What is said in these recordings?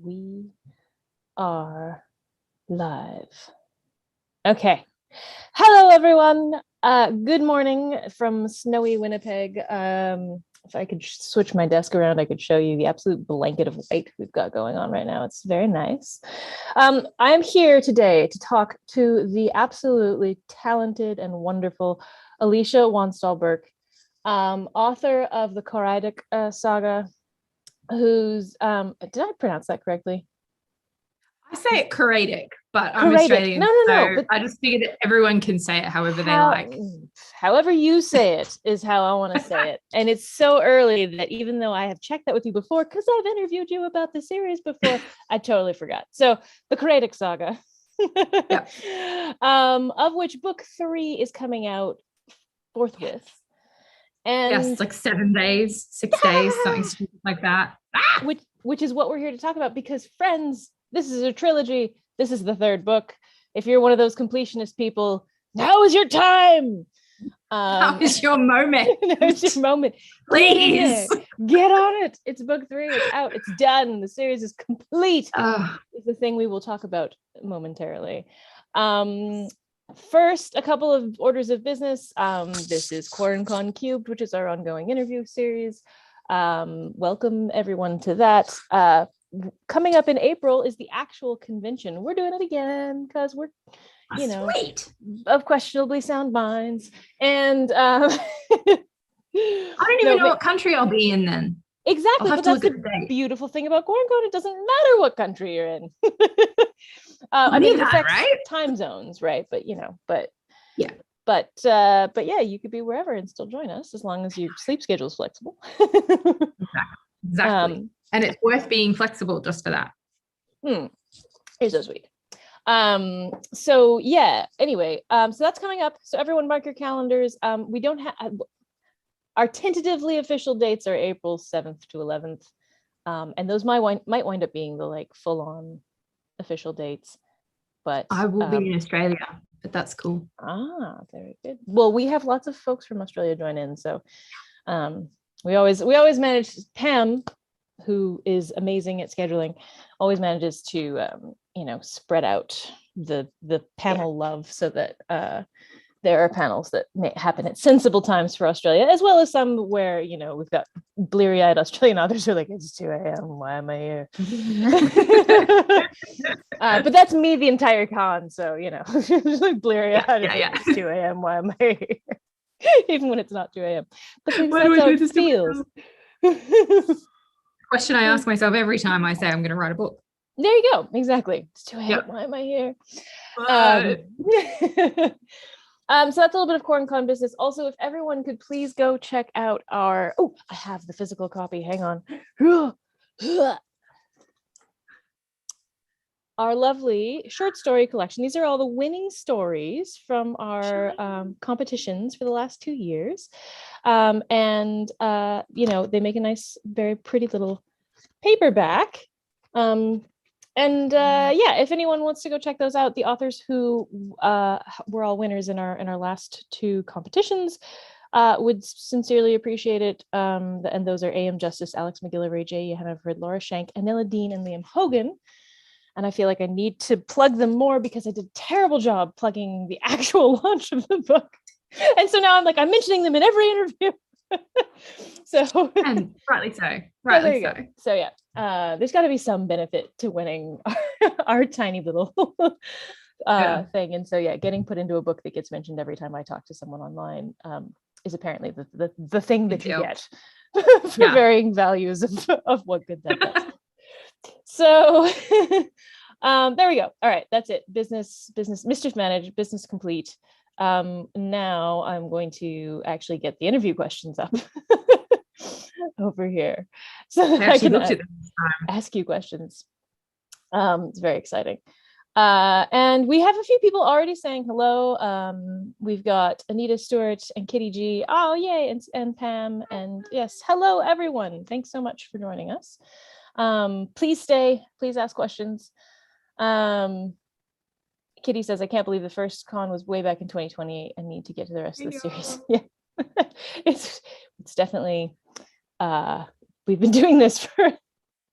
We are live. Okay. Hello, everyone. Good morning from snowy Winnipeg. If I could switch my desk around, I could show you the absolute blanket of white we've got going on right now. It's very nice. I'm here today to talk to the absolutely talented and wonderful Alicia Wanstall-Burke, author of the Coraidic Saga, who's, did I pronounce that correctly? I say it Coraidic, but I'm Australian. No. But I just figured that everyone can say it however they like. However you say it is how I want to say it. And it's so early that even though I have checked that with you before, because I've interviewed you about the series before, I totally forgot. So the Coraidic Saga, of which book 3 is coming out forthwith. And yes, like 7 days, 6 days, something like that. Which is what we're here to talk about, because friends, this is a trilogy. This is the 3rd book. If you're one of those completionist people, now is your time. Now is your moment. Now is your moment. Please get on it. It's book 3. It's out. It's done. The series is complete. It's the thing we will talk about momentarily. First, a couple of orders of business. This is QuaranCon Cubed, which is our ongoing interview series. Welcome everyone to that. Coming up in April is the actual convention. We're doing it again because we're, sweet, of questionably sound minds. And I don't even know what country I'll be in then. Exactly, but that's the beautiful thing about QuaranCon. It doesn't matter what country you're in. I mean, it affects time zones, right? But yeah. But yeah, you could be wherever and still join us as long as your sleep schedule is flexible. Exactly. And it's worth being flexible just for that. You're so sweet. So yeah, anyway, so that's coming up. So everyone mark your calendars. We don't have our tentatively official dates are April 7th to 11th. And those might wind up being the like full-on official dates. But I will be in Australia, but that's cool. Very good. Well, we have lots of folks from Australia join in, so we always manage. Pam, who is amazing at scheduling, always manages to spread out the panel love so that there are panels that may happen at sensible times for Australia, as well as some where we've got bleary-eyed Australian authors who are like, it's 2 a.m. Why am I here? But that's me the entire con, so just like bleary-eyed. It's 2 a.m. Why am I here? Even when it's not 2 a.m. But that's how it feels. Question I ask myself every time I say I'm going to write a book. There you go. Exactly. It's 2 a.m. Why am I here? So that's a little bit of QuaranCon business. Also, if everyone could please go check out our, I have the physical copy. Hang on. Our lovely short story collection. These are all the winning stories from our competitions for the last 2 years. And they make a nice, very pretty little paperback. If anyone wants to go check those out, the authors who were all winners in our last 2 competitions would sincerely appreciate it. And those are A.M. Justice, Alex McGillivray, J. Hannaford, Laura Schenk, Anila Dean, and Liam Hogan. And I feel like I need to plug them more because I did a terrible job plugging the actual launch of the book. And so now I'm mentioning them in every interview. So and rightly so. So yeah, there's got to be some benefit to winning our tiny little thing. And so yeah, getting put into a book that gets mentioned every time I talk to someone online is apparently the thing that you get for varying values of what good that does. So there we go. All right, that's it. Business mischief managed, business complete. Now I'm going to actually get the interview questions up over here so that I can ask you questions. It's very exciting. And we have a few people already saying hello. We've got Anita Stewart and Kitty G. Oh, yay. And Pam. And yes, hello, everyone. Thanks so much for joining us. Please stay. Please ask questions. Kitty says, I can't believe the first con was way back in 2020 and need to get to the rest of the series. Yeah, it's definitely, we've been doing this for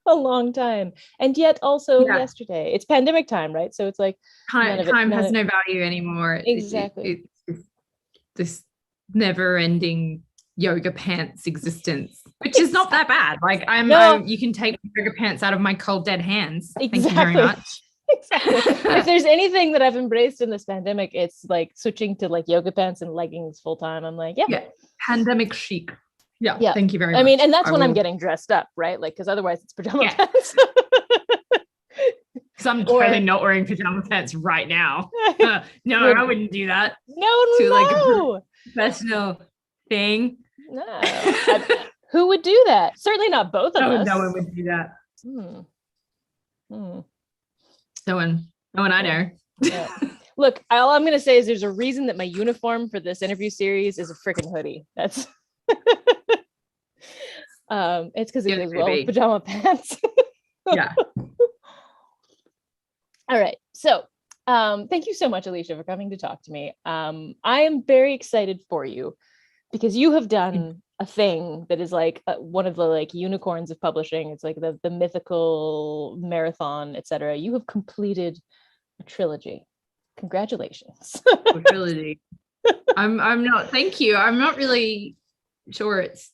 a long time, and yet also yesterday. It's pandemic time, right? So it's like time has no value anymore. Exactly. It's this never-ending yoga pants existence, which is not that bad. Like you can take yoga pants out of my cold dead hands. Exactly. Thank you very much. Exactly. If there's anything that I've embraced in this pandemic, it's like switching to like yoga pants and leggings full time. I'm like, pandemic chic. Yeah. Thank you very much. I mean, and that's when I'm getting dressed up, right? Like, because otherwise it's pajama pants. Because I'm totally not wearing pajama pants right now. No, I wouldn't do that. No. Like a professional thing. No. Who would do that? Certainly not both of us. No one would do that. No one I know. Yeah. Look, all I'm going to say is there's a reason that my uniform for this interview series is a freaking hoodie. That's it's because it goes well with pajama pants. Yeah. All right. So thank you so much, Alicia, for coming to talk to me. I am very excited for you because you have done a thing that is like one of the like unicorns of publishing. It's like the mythical marathon, etc. You have completed a trilogy. Congratulations. A trilogy. I'm not, thank you. I'm not really sure it's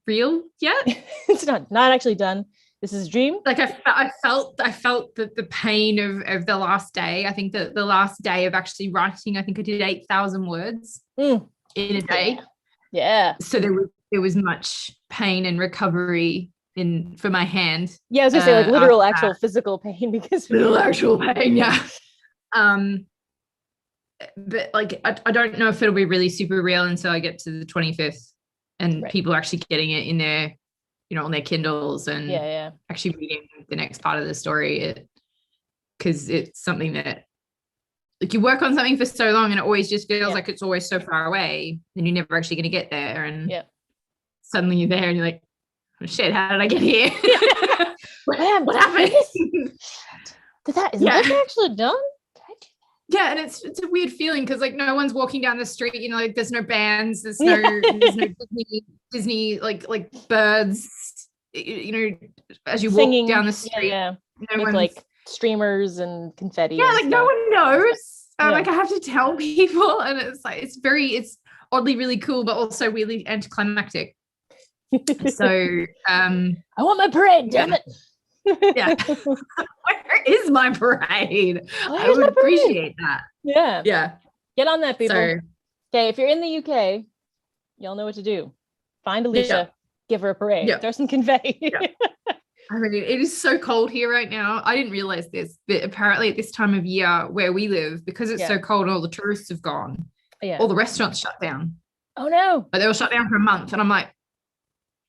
real yet. It's not actually done. This is a dream. Like I felt the pain of the last day. I think that the last day of actually writing, I think I did 8,000 words in a day. Yeah. So there was much pain and recovery for my hand. Yeah, I was gonna say like literal actual physical pain because literal actual pain. Yeah. But like I don't know if it'll be really super real until I get to the 25th and people are actually getting it in their, on their Kindles and actually reading the next part of the story. Because it's something that like you work on something for so long and it always just feels like it's always so far away and you're never actually going to get there. And suddenly you're there and you're like, oh shit, how did I get here? What happened? Is that actually done? Yeah, and it's a weird feeling because like no one's walking down the street, like there's no bands, there's no Disney like birds, as you singing, walk down the street. No with like streamers and confetti. Yeah, like no one knows. Like I have to tell people, and it's like it's oddly really cool, but also really anticlimactic. So I want my parade, damn it. Yeah. Where is my parade? I would appreciate that. Yeah. Yeah. Get on that, people. Okay, if you're in the UK, y'all know what to do. Find Alicia, give her a parade, throw some confetti. I mean, it is so cold here right now. I didn't realize this, but apparently at this time of year where we live, because it's so cold, all the tourists have gone. Yeah. All the restaurants shut down. Oh no. But they were shut down for a month. And I'm like,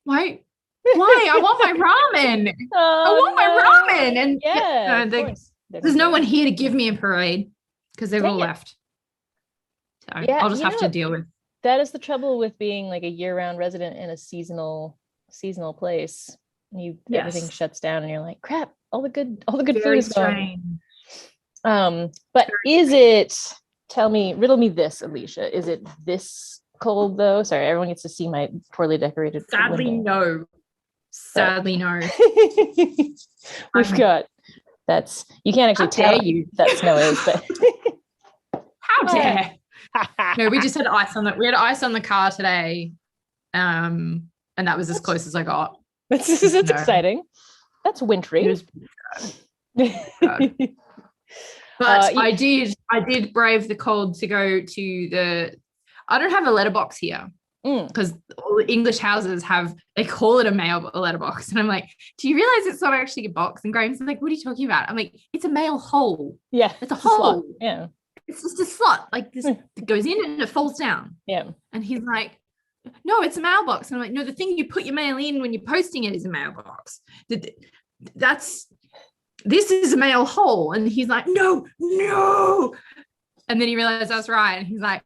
why? I want my ramen. I want my ramen. And there's no one here to give me a parade because they've all left. So I'll just have to deal with. That is the trouble with being like a year-round resident in a seasonal place. Everything shuts down and you're like, crap, all the good food is gone. But is it, riddle me this, Alicia, is it this cold though? Sorry, everyone gets to see my poorly decorated window. Sadly, no. We've got you can't actually tell that snow is, but how dare. No, we just had ice on the car today. And that was as close as I got. That's exciting. That's wintry. But I did brave the cold to go to I don't have a letterbox here. Because all the English houses they call it a letterbox. And I'm like, do you realize it's not actually a box? And Graham's like, what are you talking about? I'm like, it's a mail hole. Yeah. It's a hole. Slot. Yeah. It's just a slot. Like this it goes in and it falls down. Yeah. And he's like, no, it's a mailbox. And I'm like, no, the thing you put your mail in when you're posting it is a mailbox. This is a mail hole. And he's like, no. And then he realized I was right. And he's like,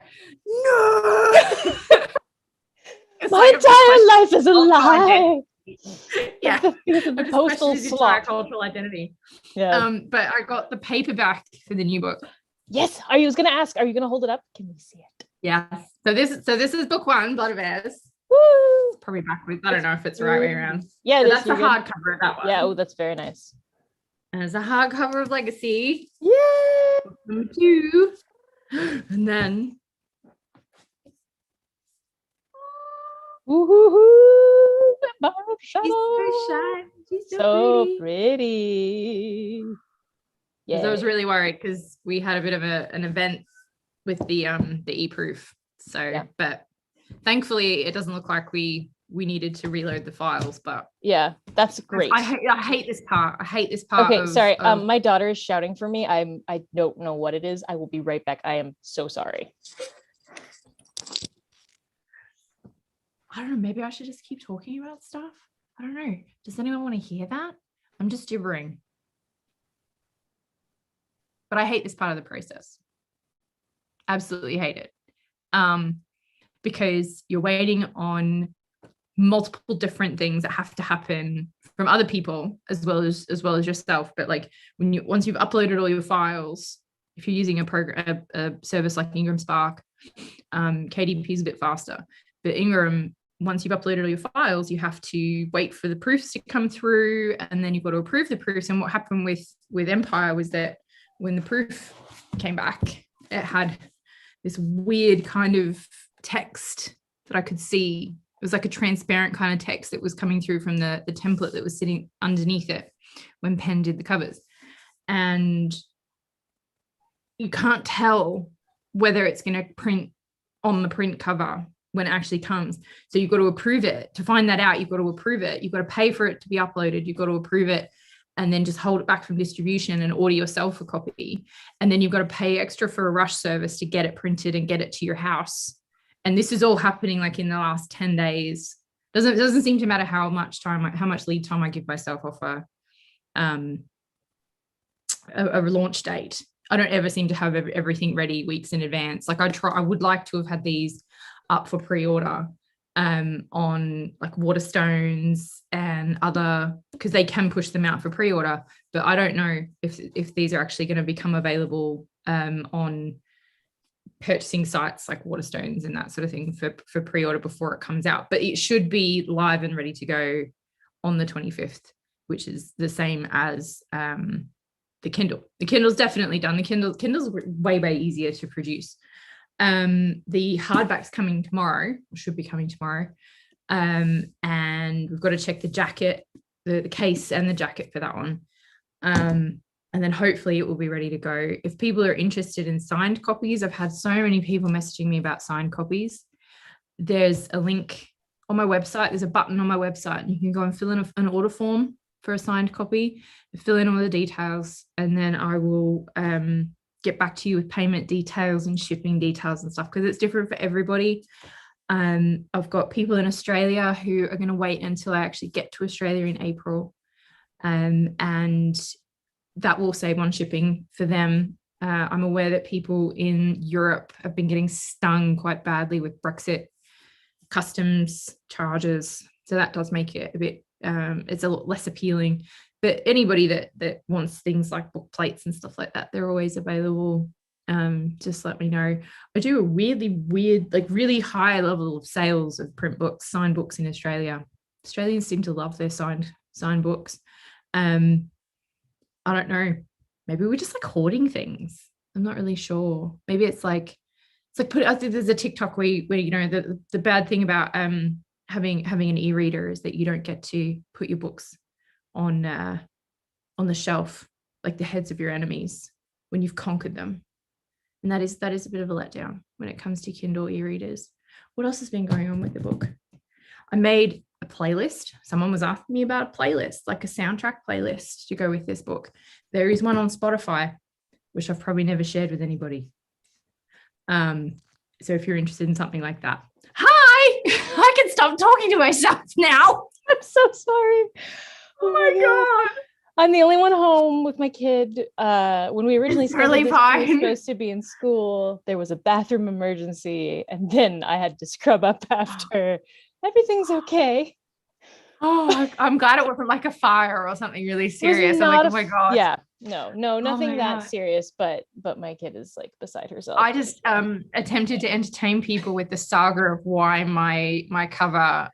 no. My entire life is a lie. Yeah. The postal slot. Cultural identity. Yeah. But I got the paperback for the new book. Yes. I was going to ask, are you going to hold it up? Can we see it? Yeah. So this is book 1, Blood of Airs. Woo! Probably backwards. I don't know if it's the right way around. Yeah, that's the hardcover of that one. Yeah, oh, that's very nice. And it's a hardcover of Legacy. Yay! Number 2. And then woohoo! She's so pretty. Yeah. I was really worried because we had a bit of an event with the e-proof. So yeah. But thankfully it doesn't look like we needed to reload the files, but yeah, that's great. I hate this part. Okay, sorry. My daughter is shouting for me. I don't know what it is. I will be right back. I am so sorry. I don't know, maybe I should just keep talking about stuff. I don't know. Does anyone want to hear that? I'm just gibbering. But I hate this part of the process. Absolutely hate it. Because you're waiting on multiple different things that have to happen from other people as well as yourself. But like once you've uploaded all your files, if you're using a service like Ingram Spark, KDP is a bit faster. But Ingram, once you've uploaded all your files, you have to wait for the proofs to come through, and then you've got to approve the proofs. And what happened with Empire was that when the proof came back, it had this weird kind of text that I could see. It was like a transparent kind of text that was coming through from the template that was sitting underneath it when Penn did the covers. And you can't tell whether it's going to print on the print cover when it actually comes. So you've got to approve it. To find that out, you've got to approve it. You've got to pay for it to be uploaded. You've got to approve it and then just hold it back from distribution and order yourself a copy. And then you've got to pay extra for a rush service to get it printed and get it to your house. And this is all happening like in the last 10 days. Doesn't seem to matter how much lead time I give myself off a launch date. I don't ever seem to have everything ready weeks in advance. Like I would like to have had these up for pre-order on like Waterstones and other, because they can push them out for pre-order, but I don't know if these are actually going to become available on purchasing sites like Waterstones and that sort of thing for pre-order before it comes out. But it should be live and ready to go on the 25th, which is the same as the Kindle. The Kindle's definitely done. The Kindle's way easier to produce. The hardback's coming tomorrow, should be coming tomorrow. And we've got to check the jacket, the case and the jacket for that one. And then hopefully it will be ready to go. If people are interested in signed copies, I've had so many people messaging me about signed copies. There's a link on my website. There's a button on my website and you can go and fill in an order form for a signed copy, fill in all the details, and then I will get back to you with payment details and shipping details and stuff, because it's different for everybody. I've got people in Australia who are going to wait until I actually get to Australia in April, and that will save on shipping for them. I'm aware that people in Europe have been getting stung quite badly with Brexit customs charges, so that does make it a bit it's a lot less appealing. But anybody that wants things like book plates and stuff like that, they're always available. Just let me know. I do a really weird, like really high level of sales of print books, signed books in Australia. Australians seem to love their signed books. I don't know. Maybe we're just like hoarding things. I'm not really sure. Maybe it's like I think there's a TikTok where you know the bad thing about having an e-reader is that you don't get to put your books on the shelf like the heads of your enemies when you've conquered them. And that is a bit of a letdown when it comes to Kindle e-readers. What else has been going on with the book? I made a playlist. Someone was asking me about a playlist, like a soundtrack playlist to go with this book. There is one on Spotify, which I've probably never shared with anybody. So if you're interested in something like that. Hi! I can stop talking to myself now. I'm so sorry. Oh my God. I'm the only one home with my kid. When we originally started, he was supposed to be in school. There was a bathroom emergency, and then I had to scrub up after. Everything's okay. Oh, I'm glad it wasn't like a fire or something really serious. I'm like, oh my God. Yeah, nothing that serious, but my kid is like beside herself. I just attempted to entertain people with the saga of why my cover,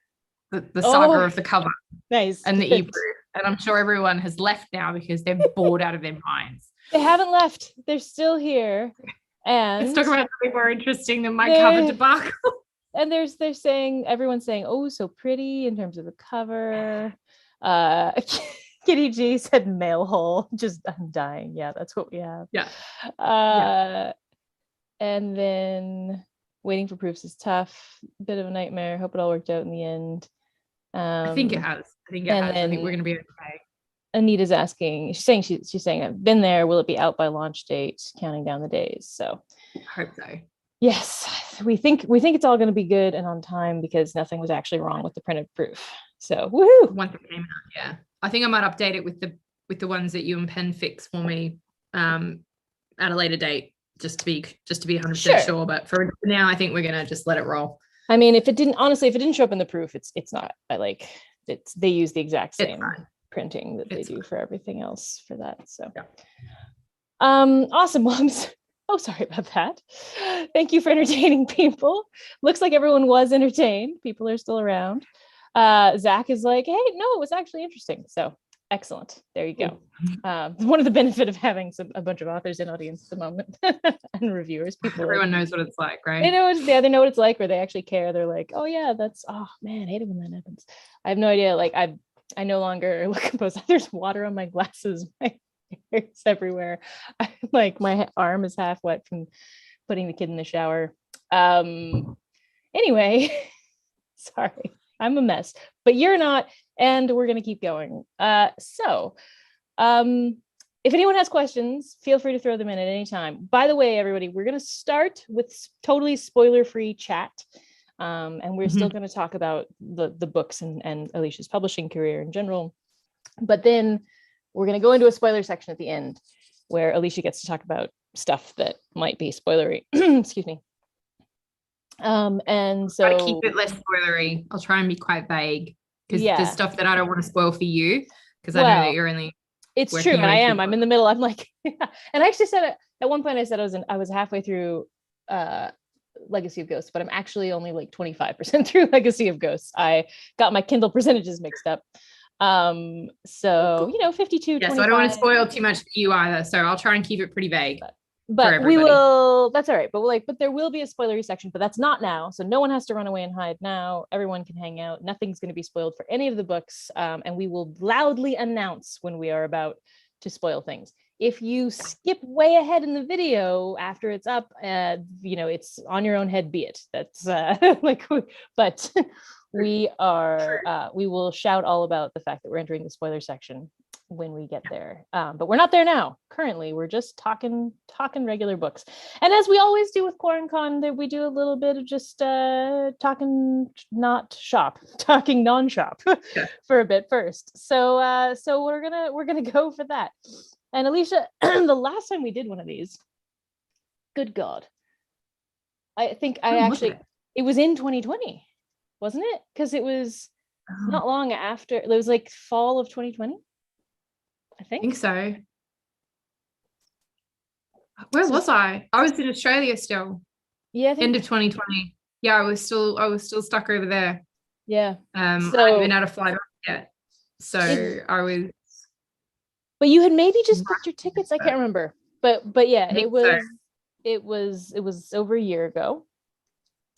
the saga of the cover, nice, and the e-proof, and I'm sure everyone has left now because they're bored out of their minds. They haven't left, they're still here. And let's talk about something more interesting than my cover debacle. And they're saying, everyone's saying, oh, so pretty in terms of the cover. Kitty G said mail hole, just I'm dying. Yeah, that's what we have. And then waiting for proofs is tough, bit of a nightmare. Hope it all worked out in the end. I think it has. I think we're going to be okay. Anita's asking, she's saying I've been there, will it be out by launch date, counting down the days? So I hope so. Yes, we think it's all going to be good and on time because nothing was actually wrong with the printed proof. So woohoo! Once it came out, yeah. I think I might update it with the ones that you and Penn fix for me at a later date, just to be 100% sure. But for now, I think we're gonna just let it roll. I mean, if it didn't show up in the proof, it's not. They use the exact same printing that they do for everything else for that. So awesome. Well, oh, sorry about that. Thank you for entertaining people. Looks like everyone was entertained. People are still around. Zach is like, hey, no, it was actually interesting. So excellent. There you go. One of the benefit of having a bunch of authors in audience at the moment and reviewers. Everyone knows what it's like, right? They know what it's like, or they actually care. They're like, oh yeah, I hate it when that happens. I have no idea. Like I no longer look composed. There's water on my glasses. My hair's everywhere. My arm is half wet from putting the kid in the shower. Anyway, sorry. I'm a mess, but you're not, and we're going to keep going. So if anyone has questions, feel free to throw them in at any time. By the way, everybody, we're going to start with totally spoiler-free chat, and we're still going to talk about the books and Alicia's publishing career in general, but then we're going to go into a spoiler section at the end where Alicia gets to talk about stuff that might be spoilery. Excuse me. And so I keep it less spoilery. I'll try and be quite vague because there's stuff that I don't want to spoil for you because I know that you're only. It's true, and I am. I'm in the middle. I'm like, and I actually said at one point I said I was halfway through Legacy of Ghosts, but I'm actually only like 25% through Legacy of Ghosts. I got my Kindle percentages mixed up. So 52. Yeah, 25. So I don't want to spoil too much for you either. So I'll try and keep it pretty vague. But we will, that's all right. But there will be a spoilery section, but that's not now. So no one has to run away and hide now. Everyone can hang out. Nothing's going to be spoiled for any of the books. And we will loudly announce when we are about to spoil things. If you skip way ahead in the video after it's up, it's on your own head, be it. That's but we will shout all about the fact that we're entering the spoiler section when we get there, but we're not there now. Currently, we're just talking regular books, and as we always do with QuaranCon, that we do a little bit of just talking non-shop for a bit first. So we're gonna go for that. And Alicia, the last time we did one of these, good God, I think it was in 2020, wasn't it? Because it was not long after. It was like fall of 2020. I think so. Where was I? I was in Australia still. Yeah, end of 2020. Yeah, I was still stuck over there. Yeah. I haven't been able to fly back yet. So I was. But you had maybe just booked your tickets. I can't remember. But yeah, it was over a year ago.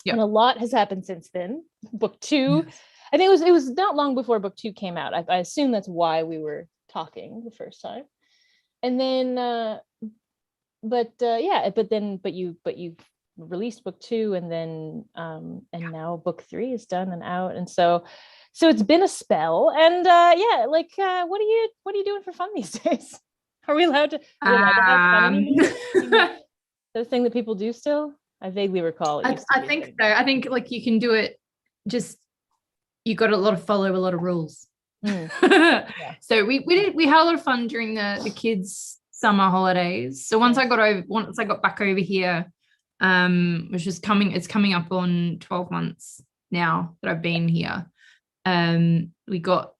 Yep. And a lot has happened since then. Book 2. Yes. I think it was not long before book 2 came out. I assume that's why we were talking the first time. And then but you released book 2, and then and now book 3 is done and out, and so it's been a spell. And what are you doing for fun these days? Are we allowed to have fun anymore? The thing that people do still? I vaguely recall it. I think so. I think you can do it, just you got to follow a lot of rules. Yeah. So we had a lot of fun during the kids' summer holidays. So once I got back over here, which is coming up on 12 months now that I've been here. We got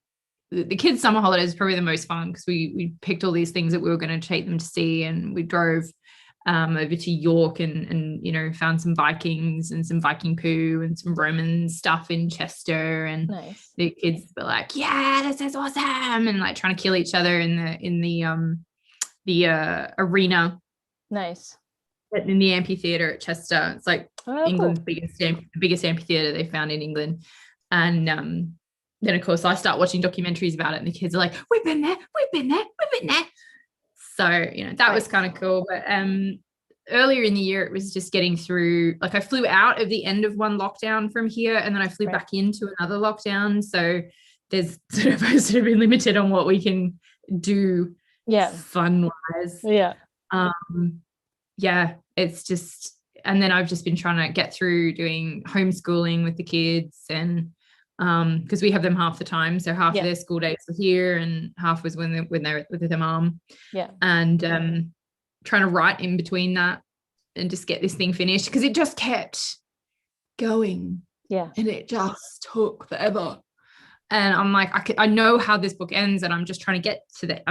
the kids' summer holidays is probably the most fun because we picked all these things that we were going to take them to see, and we drove over to York and you know, found some Vikings and some Viking poo and some Roman stuff in Chester, and nice. The kids were like, yeah, this is awesome, and like trying to kill each other in the arena. Nice. In the amphitheater at Chester. It's like England's cool. biggest amphitheater they found in England. And then of course I start watching documentaries about it, and the kids are like, we've been there. So, you know, that was kind of cool. But earlier in the year, it was just getting through, like I flew out of the end of one lockdown from here, and then I flew back into another lockdown. So there's sort of been limited on what we can do fun wise. It's just, and then I've just been trying to get through doing homeschooling with the kids, and because we have them half the time, so half of their school days were here and half was when they're with their mom, and trying to write in between that and just get this thing finished, because it just kept going and it just took forever, and I'm like, I know how this book ends, and I'm just trying to get there,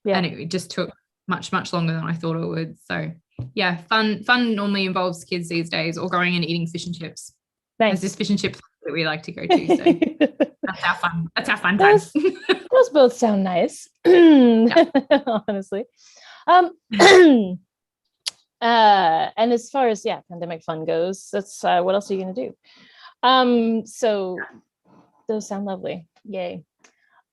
and it just took much longer than I thought it would. So yeah, fun normally involves kids these days, or going and eating fish and chips. There's this fish and chips that we like to go to, so that's our fun times. Those both sound nice. Honestly. And as far as pandemic fun goes, that's what else are you gonna do? So those sound lovely. Yay.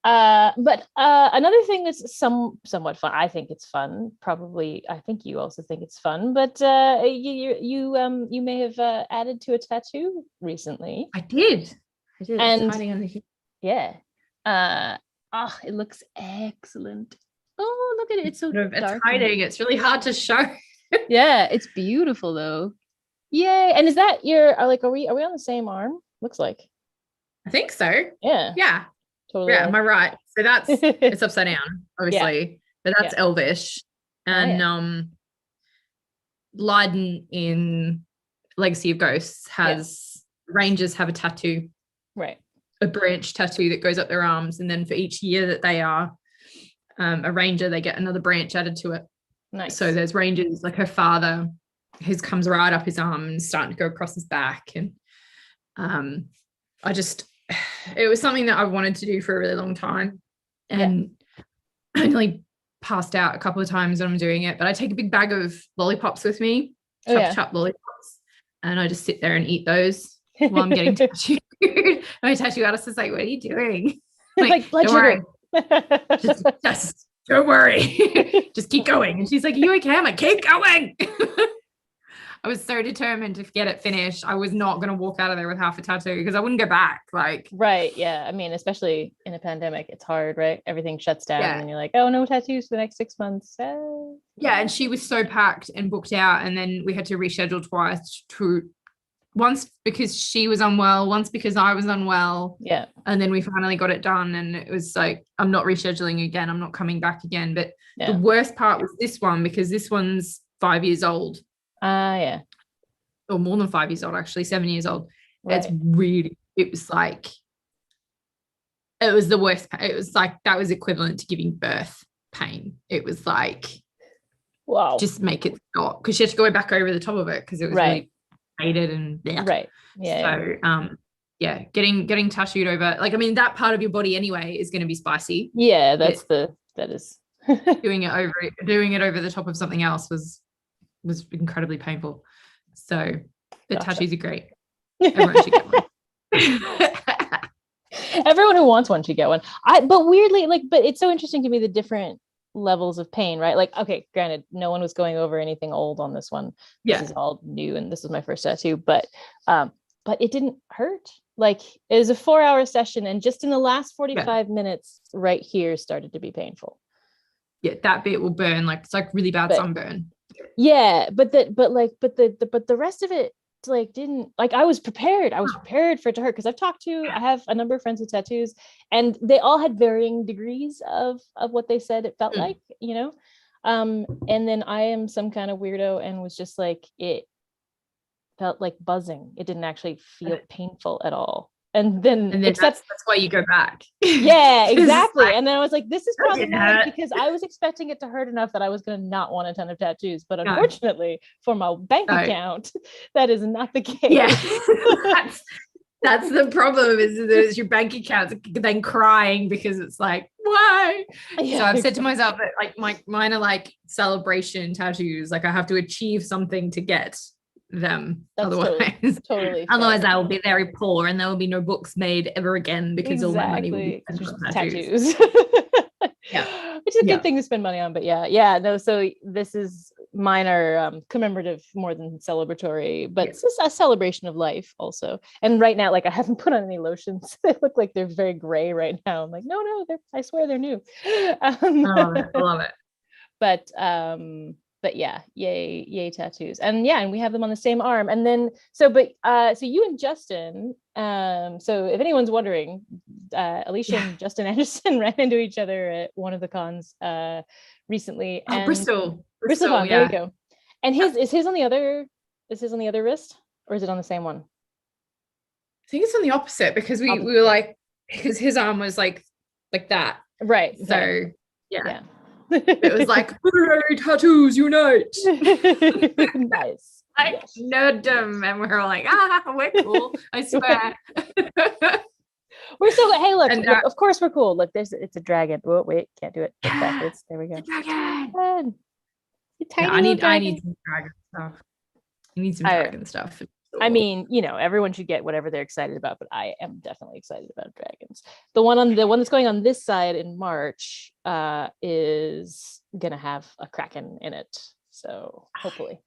But another thing that's somewhat fun, I think it's fun, probably I think you also think it's fun, but you may have added to a tattoo recently. I did. And it's hiding under here. It looks excellent. Oh, look at it, it's so dark. It's hiding, it's really hard to show. Yeah, it's beautiful though. Yay. And is that your are we on the same arm? Looks like. I think so. Yeah. Totally. Yeah, am I right? So that's it's upside down, obviously, but that's Elvish. And Leiden in Legacy of Ghosts has Rangers have a tattoo, right? A branch tattoo that goes up their arms, and then for each year that they are a Ranger, they get another branch added to it. Nice. So there's Rangers, like her father, who comes right up his arm and starting to go across his back, and it was something that I wanted to do for a really long time, and I nearly passed out a couple of times when I'm doing it, but I take a big bag of lollipops with me, chop lollipops, and I just sit there and eat those while I'm getting tattooed. My tattoo artist is like, what are you doing? Like blood don't sugar. worry. just don't worry. Just keep going. And she's like, are you okay? I'm like, keep going. I was so determined to get it finished. I was not going to walk out of there with half a tattoo because I wouldn't go back. Right. Yeah. I mean, especially in a pandemic, it's hard, right? Everything shuts down and you're like, oh, no tattoos for the next 6 months. Yeah. And she was so packed and booked out. And then we had to reschedule twice, once because she was unwell, once because I was unwell. Yeah. And then we finally got it done. And it was like, I'm not rescheduling again. I'm not coming back again. But the worst part was this one, because this one's 5 years old. Yeah. Or more than 5 years old, actually, 7 years old. Right. It was the worst. It was like, that was equivalent to giving birth pain. It was like, wow, just make it stop, because she had to go back over the top of it because it was really faded and right. Yeah. So getting tattooed over, like, I mean, that part of your body anyway is going to be spicy. Yeah, that is doing it over the top of something else was incredibly painful. So the tattoos are great. Everyone should get one. Everyone who wants one should get one. But weirdly, but it's so interesting to me, the different levels of pain, right? Like, okay, granted, no one was going over anything old on this one. This is all new, and this was my first tattoo, but it didn't hurt. Like, it was a 4-hour session, and just in the last 45 minutes right here started to be painful. Yeah, that bit will burn, like it's like really bad sunburn. Yeah, but the rest of it, like, didn't, like, I was prepared for it to hurt, because I have a number of friends with tattoos, and they all had varying degrees of what they said it felt like, you know. And then I am some kind of weirdo and was just like, it felt like buzzing. It didn't actually feel painful at all. And then that's why you go back. Yeah, exactly. Like, and then I was like, this is problematic because I was expecting it to hurt enough that I was going to not want a ton of tattoos. But unfortunately, for my bank account, that is not the case. Yeah. That's the problem, is your bank account then crying because it's like, why? Yeah, so I've said to myself that like mine are like celebration tattoos. Like I have to achieve something to get them. That's totally otherwise I will be very poor and there will be no books made ever again because all my money will be tattoos. Yeah, which is a good thing to spend money on. But no, so mine are commemorative more than celebratory, but it's a celebration of life also. And right now, like, I haven't put on any lotions. They look like they're very gray right now. I'm like, no, I swear they're new. I love it. But yeah, yay tattoos. And and we have them on the same arm. And then so you and Justin, so if anyone's wondering, Alicia and Justin Anderson ran into each other at one of the cons recently. And Bristol Con, there you go. And is his on the other wrist, or is it on the same one? I think it's on the opposite, because we were like, because his arm was like that, right? So yeah. It was like, tattoos unite. Nice. Like nerddom, and we're all like, we're cool. I swear. We're so, hey, look, of course we're cool. Look, it's a dragon. Oh wait, can't do it. Backwards. There we go. Dragon. I need some dragon stuff. I need some dragon stuff. I mean, everyone should get whatever they're excited about, but I am definitely excited about dragons. The one that's going on this side in March is gonna have a kraken in it. So hopefully,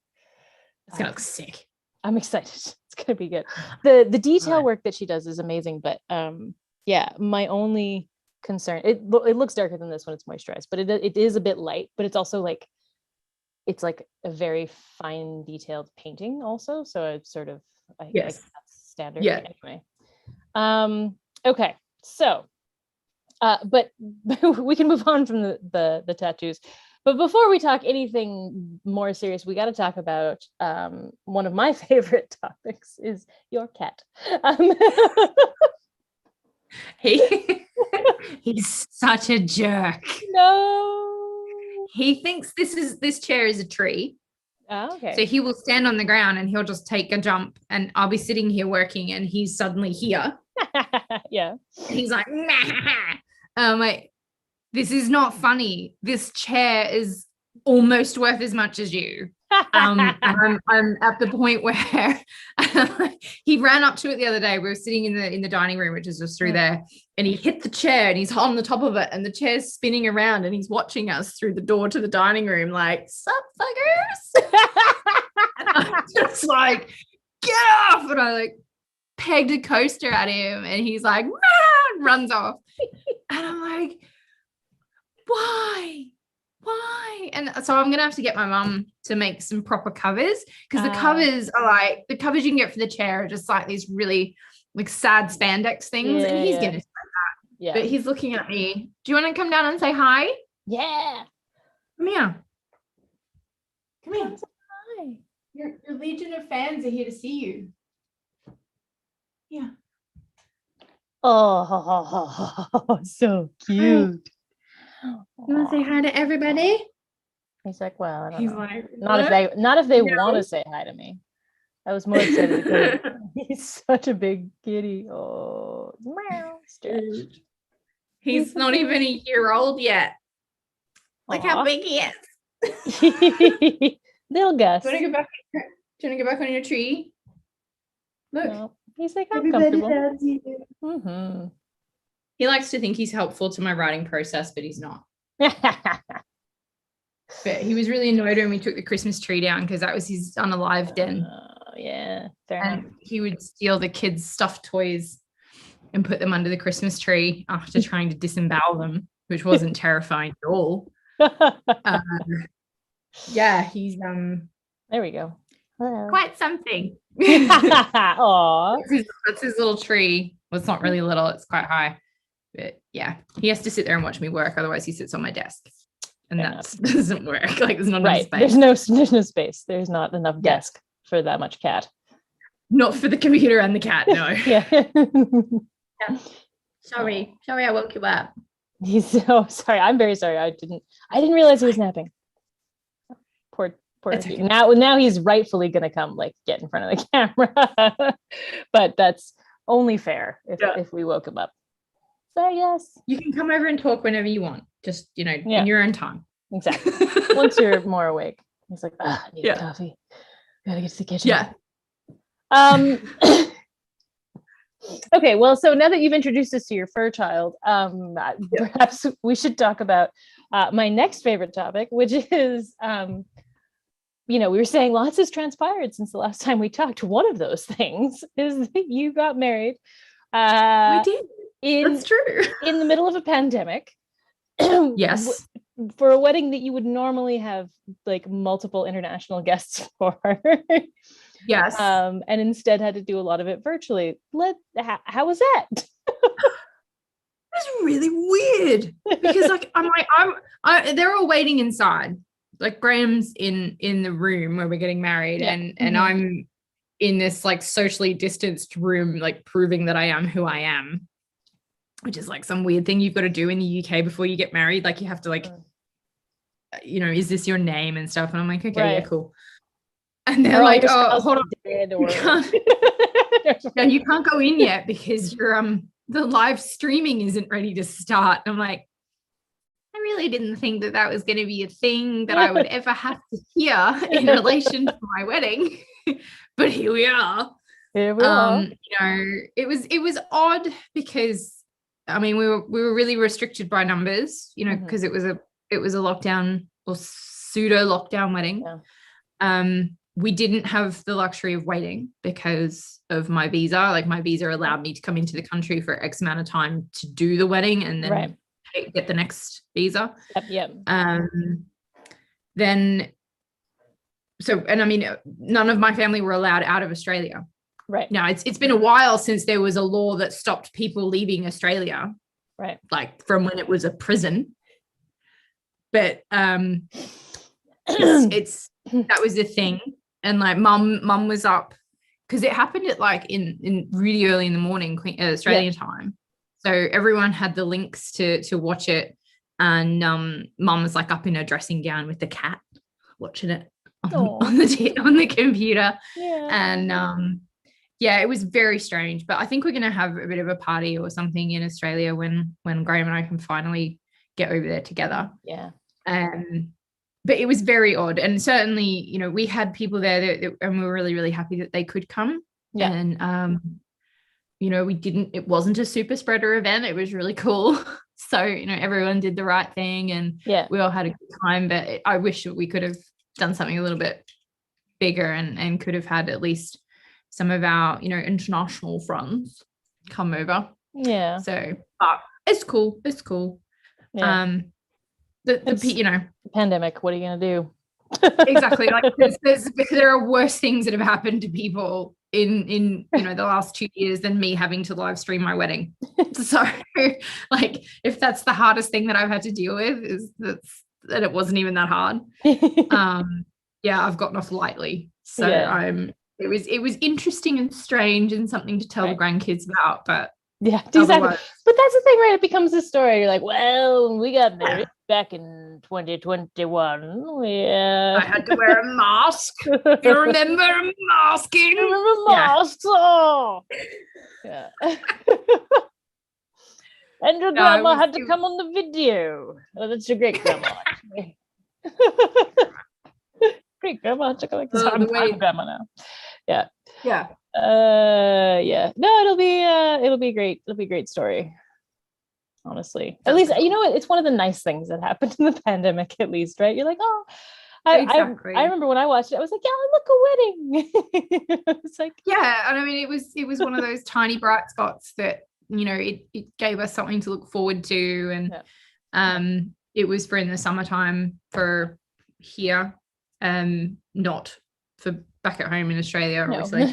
it's gonna look sick. I'm excited. It's gonna be good. The detail work that she does is amazing, but my only concern, it looks darker than this when it's moisturized, but it is a bit light, but it's also like, it's like a very fine detailed painting also. So it's sort of, I guess that's standard. Yeah. Anyway. Okay. So, but we can move on from the tattoos. But before we talk anything more serious, we got to talk about one of my favorite topics is your cat. He's such a jerk. No. He thinks this chair is a tree. Oh, okay. So he will stand on the ground and he'll just take a jump, and I'll be sitting here working and he's suddenly here. Yeah. He's like, like, this is not funny. This chair is almost worth as much as you. And I'm at the point where he ran up to it the other day. We were sitting in the dining room, which is just through there, and he hit the chair and he's on the top of it and the chair's spinning around and he's watching us through the door to the dining room like, sup fuckers? And I'm just like, get off. And I like pegged a coaster at him and he's like, runs off. And I'm like, why? And so I'm gonna have to get my mum to make some proper covers, because the covers are like, the covers you can get for the chair are just like these really like sad spandex things, and he's gonna say that. But he's looking at me. Do you want to come down and say hi? Yeah. Come here. Hi. Your legion of fans are here to see you. Yeah. Oh, so cute. You want to say hi to everybody? He's like, well, I don't know. Like, not if they want to say hi to me. I was more excited because he's such a big kitty. Oh, meow, stretch. He's not even a year old yet. Look how big he is. Little Gus. Do you want to go back on your tree? Look. No. He's like, I'm comfortable. Mm-hmm. He likes to think he's helpful to my writing process, but he's not. But he was really annoyed when we took the Christmas tree down, because that was his unalived den. Yeah, fair enough. He would steal the kids' stuffed toys and put them under the Christmas tree after trying to disembowel them, which wasn't terrifying at all. He's there we go. Quite something. Aww. That's his little tree. Well, it's not really little, it's quite high. But yeah, he has to sit there and watch me work. Otherwise, he sits on my desk, and that doesn't work. Like, there's not enough space. There's no space. There's not enough desk for that much cat. Not for the computer and the cat, no. Yeah. Yeah. Sorry, I woke you up. He's so sorry. I'm very sorry. I didn't realize he was napping. Poor Okay. Now he's rightfully gonna come like get in front of the camera. But that's only fair if we woke him up. So yes. You can come over and talk whenever you want. Just, in your own time. Exactly. Once you're more awake. He's like, I need a coffee. Gotta get to the kitchen. Yeah. Okay, well, so now that you've introduced us to your fur child, perhaps we should talk about my next favorite topic, which is, we were saying lots has transpired since the last time we talked. One of those things is that you got married. We did. That's true. In the middle of a pandemic. Yes. For a wedding that you would normally have like multiple international guests for. Yes. And instead had to do a lot of it virtually. How was that? It was really weird because they're all waiting inside. Like Graham's in the room where we're getting married, and I'm in this like socially distanced room, like proving that I am who I am, which is like some weird thing you've got to do in the UK before you get married. Like you have to like, is this your name and stuff? And I'm like, okay, yeah, cool. And they're like, oh, hold on. You can't go in yet because you're the live streaming isn't ready to start. And I'm like, I really didn't think that was going to be a thing that I would ever have to hear in relation to my wedding. But here we are. Here we are. It was odd because we were really restricted by numbers, because it was a lockdown or pseudo lockdown wedding. Yeah. We didn't have the luxury of waiting because of my visa. Like my visa allowed me to come into the country for X amount of time to do the wedding and then get the next visa. Yep. None of my family were allowed out of Australia. Right. Now it's been a while since there was a law that stopped people leaving Australia. Right. Like from when it was a prison. But it's that was the thing. And like mum was up because it happened at like in really early in the morning Australian time. So everyone had the links to watch it, and mum was like up in her dressing gown with the cat watching it on the computer. Yeah. And it was very strange, but I think we're going to have a bit of a party or something in Australia when Graham and I can finally get over there together. Yeah. But it was very odd. And certainly, we had people there and we were really, really happy that they could come. Yeah. And, it wasn't a super spreader event. It was really cool. So, everyone did the right thing and we all had a good time, but I wish that we could have done something a little bit bigger and could have had at least some of our, international friends come over. Yeah. So, but it's cool. It's cool. Yeah. The pandemic, what are you going to do? Exactly. Like there are worse things that have happened to people in the last 2 years than me having to live stream my wedding. So like if that's the hardest thing that I've had to deal with is that it wasn't even that hard. I've gotten off lightly. So it was interesting and strange and something to tell the grandkids about, but yeah, exactly. But that's the thing, right? It becomes a story. You're like, well, we got married back in 2021. Yeah, I had to wear a mask. You remember masking? I remember masks. Oh, yeah. And your grandma had to come on the video. Oh, that's your great grandma. Great grandma. I'm grandma now. Yeah. Yeah. No, it'll be great. It'll be a great story, honestly. At least it's one of the nice things that happened in the pandemic, at least, right? You're like, oh, I remember when I watched it, I was like, yeah, look, a wedding. It's like, yeah. And it was one of those tiny bright spots that it gave us something to look forward to. And it was for in the summertime for here, not for back at home in Australia, obviously.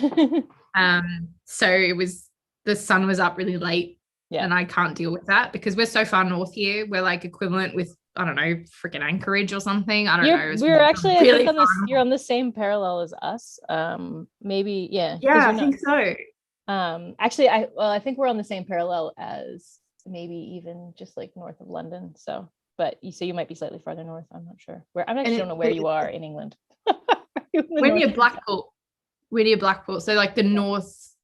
So the sun was up really late, and I can't deal with that because we're so far north here. We're like equivalent with I don't know, freaking Anchorage or something. I don't know. We're actually, really I think you're on the same parallel as us. Maybe, yeah. Yeah, I think so. Actually, I think we're on the same parallel as maybe even just like north of London. So, but you might be slightly farther north. I'm not sure. I actually don't know where you are in England. We're near Blackpool. So like the north,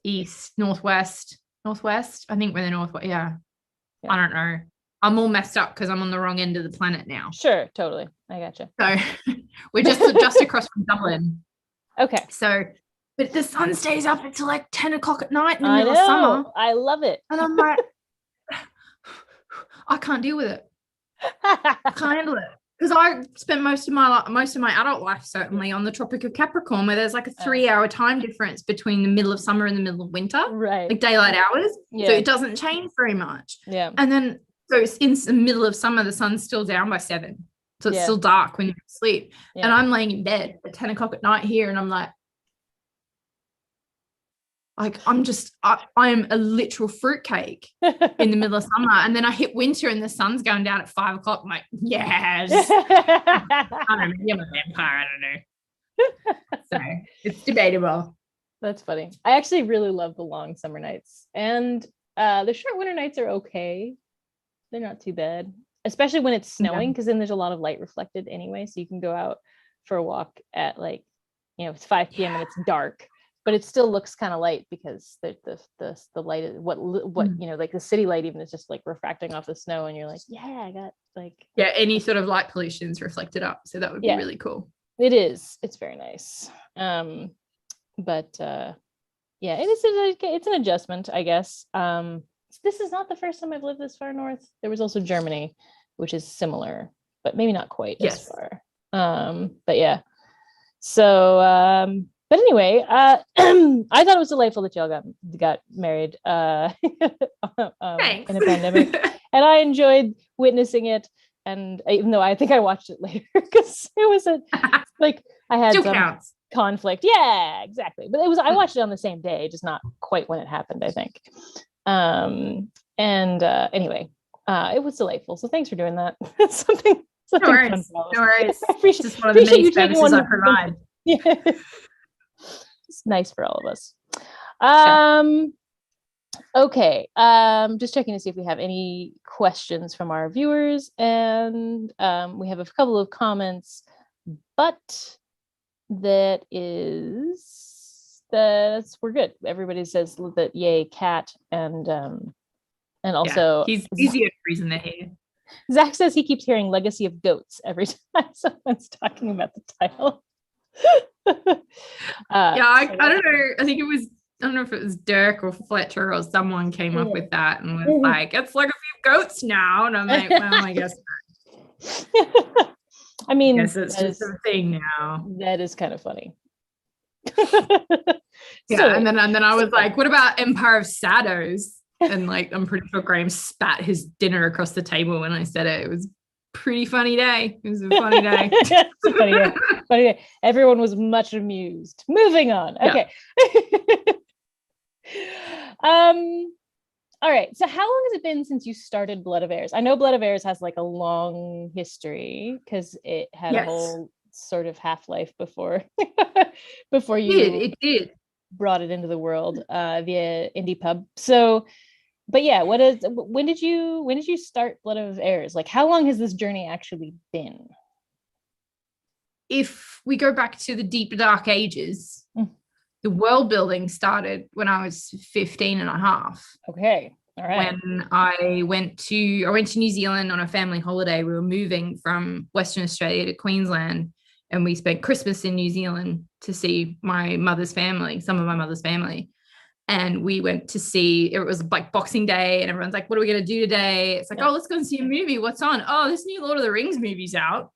east, northwest. I think we're the northwest. Yeah. I don't know. I'm all messed up because I'm on the wrong end of the planet now. Sure, totally. I gotcha. So we're just across from Dublin. Okay. So, but the sun stays up until like 10 o'clock at night in the middle of summer. I love it. And I'm like, I can't deal with it. I can't handle it. Because I spent most of my adult life certainly on the Tropic of Capricorn, where there's like a 3-hour time difference between the middle of summer and the middle of winter, right? Like daylight hours. Yeah. So it doesn't change very much. Yeah. And then so it's in the middle of summer, the sun's still down by 7, so it's still dark when you sleep. Yeah. And I'm laying in bed at 10 o'clock at night here, and I'm like I'm a literal fruitcake in the middle of summer, and then I hit winter and the sun's going down at 5 o'clock. I'm like, yes. I don't know, maybe I'm a vampire. I don't know. So it's debatable. That's funny. I actually really love the long summer nights, and the short winter nights are okay. They're not too bad, especially when it's snowing, because then there's a lot of light reflected anyway, so you can go out for a walk at like, it's 5 p.m. and it's dark, but it still looks kind of light because the light is what like the city light even is just like refracting off the snow, and you're like, I got like any sort of light pollution is reflected up, so that would be really cool. It is. It's very nice. But it's an adjustment, I guess. This is not the first time I've lived this far north. There was also Germany, which is similar, but maybe not quite as far. But yeah. So but anyway, I thought it was delightful that y'all got married in a pandemic, and I enjoyed witnessing it. And even though I think I watched it later because it was I had still some counts. Conflict. Yeah, exactly. But I watched it on the same day, just not quite when it happened, I think. Anyway, it was delightful. So thanks for doing that. something no worries. Fun. No worries. I appreciate one of the main services I provide. Yeah. It's nice for all of us. Okay. Just checking to see if we have any questions from our viewers, and we have a couple of comments, but we're good. Everybody says that yay cat, and also he's the reason they're here. Zach says he keeps hearing Legacy of Goats every time someone's talking about the title. I don't know. I don't know if it was Dirk or Fletcher or someone came up with that and was like, it's Legacy of Goats now. And I'm like, well, I guess I mean, it's just a thing now. That is kind of funny. And then I was like, what about Empire of Shadows? And like, I'm pretty sure Graham spat his dinner across the table when I said it. It was a pretty funny day. It was a funny day. It's a funny day. Everyone was much amused. Moving on. Okay. All right. So how long has it been since you started Blood of Heirs? I know Blood of Heirs has like a long history because it had a whole sort of half-life before you it brought it into the world via Indie Pub. So, but yeah, when did you start Blood of Heirs? Like, how long has this journey actually been? If we go back to the deep dark ages, the world building started when I was 15 and a half. Okay. All right. When I went to New Zealand on a family holiday. We were moving from Western Australia to Queensland, and we spent Christmas in New Zealand to see some of my mother's family. And we went to see, it was like Boxing Day, and everyone's like, what are we going to do today? It's like, let's go and see a movie. What's on? Oh, this new Lord of the Rings movie's out,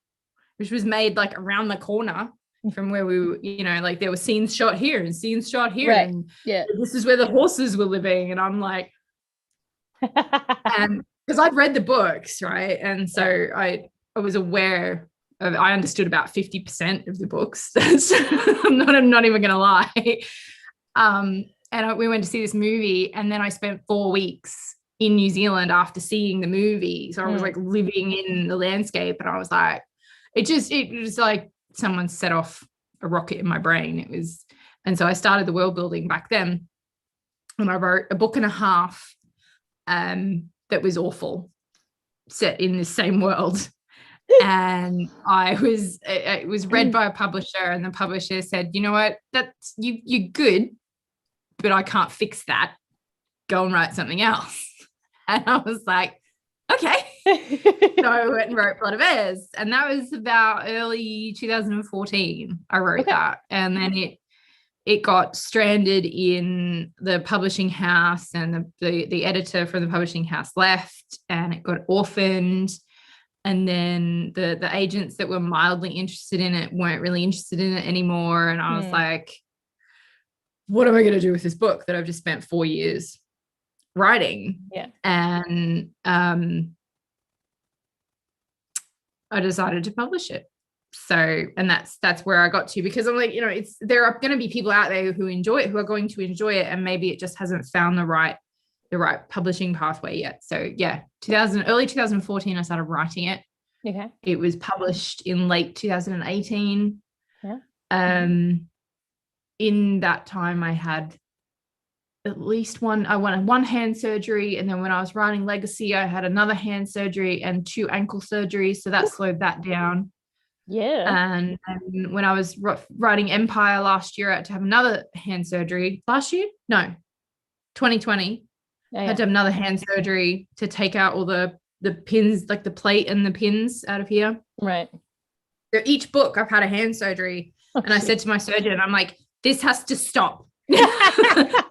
which was made like around the corner from where we were, like there were scenes shot here and scenes shot here. Right. And this is where the horses were living. And I'm like, and because I'd read the books, right? And so I was aware of, I understood about 50% of the books. I'm not even going to lie. And we went to see this movie, and then I spent 4 weeks in New Zealand after seeing the movie. So I was like living in the landscape, and I was like, it was like someone set off a rocket in my brain. And so I started the world building back then, and I wrote a book and a half that was awful, set in the same world. And it was read by a publisher, and the publisher said, you know what, that's you're good, but I can't fix that. Go and write something else. And I was like, okay. So I went and wrote Blood of Heirs, and that was about early 2014. I wrote that, and then it got stranded in the publishing house, and the editor from the publishing house left, and it got orphaned. And then the agents that were mildly interested in it weren't really interested in it anymore. And I was like, what am I going to do with this book that I've just spent 4 years writing? Yeah. And I decided to publish it. So, and that's where I got to, because I'm like, you know, there are going to be people out there who enjoy it, who are going to enjoy it, and maybe it just hasn't found the right publishing pathway yet. So yeah, early 2014, I started writing it. Okay. It was published in late 2018. Yeah. In that time, I had at least one hand surgery, and then when I was writing Legacy, I had another hand surgery and 2 ankle surgeries, so that slowed that down. Yeah. And when I was writing Empire last year, I had to have another hand surgery. Last year? No, 2020. I had to have another hand surgery to take out all the pins, like the plate and the pins out of here. Right. So each book I've had a hand surgery. And I said to my surgeon, I'm like, this has to stop. I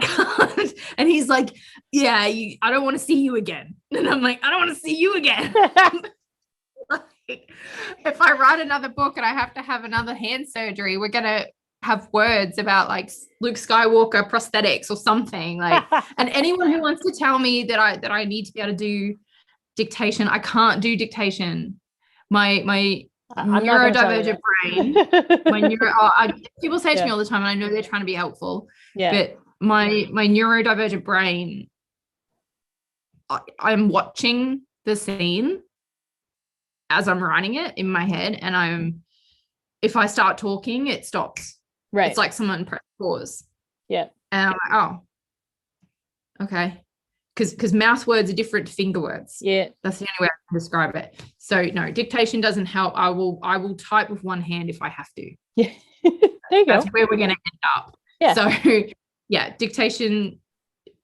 can't. And he's like, yeah, I don't want to see you again. And I'm like, I don't want to see you again. Like, if I write another book and I have to have another hand surgery, we're going to have words about like Luke Skywalker prosthetics or something, like. And anyone who wants to tell me that I need to be able to do dictation, I can't do dictation. My neurodivergent brain, people say to me all the time, and I know they're trying to be helpful, but my neurodivergent brain, I'm watching the scene as I'm writing it in my head, and if I start talking, it stops. Right. It's like someone pressed pause. Yeah. And I'm like, oh, okay. Because mouth words are different to finger words. Yeah. That's the only way I can describe it. So no, dictation doesn't help. I will type with one hand if I have to. Yeah. There you go. That's where we're going to end up. Yeah. So yeah, dictation,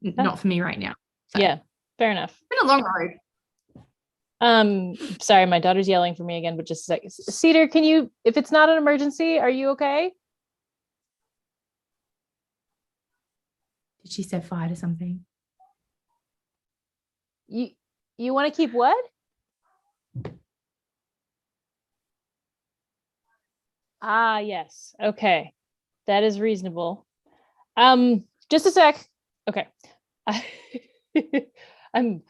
not for me right now. So. Yeah. Fair enough. It's been a long road. Sorry, my daughter's yelling for me again, but just a second. Cedar, can you, if it's not an emergency, are you okay? Did she set fire to something? You want to keep what? Ah, yes. Okay. That is reasonable. Just a sec. Okay. I'm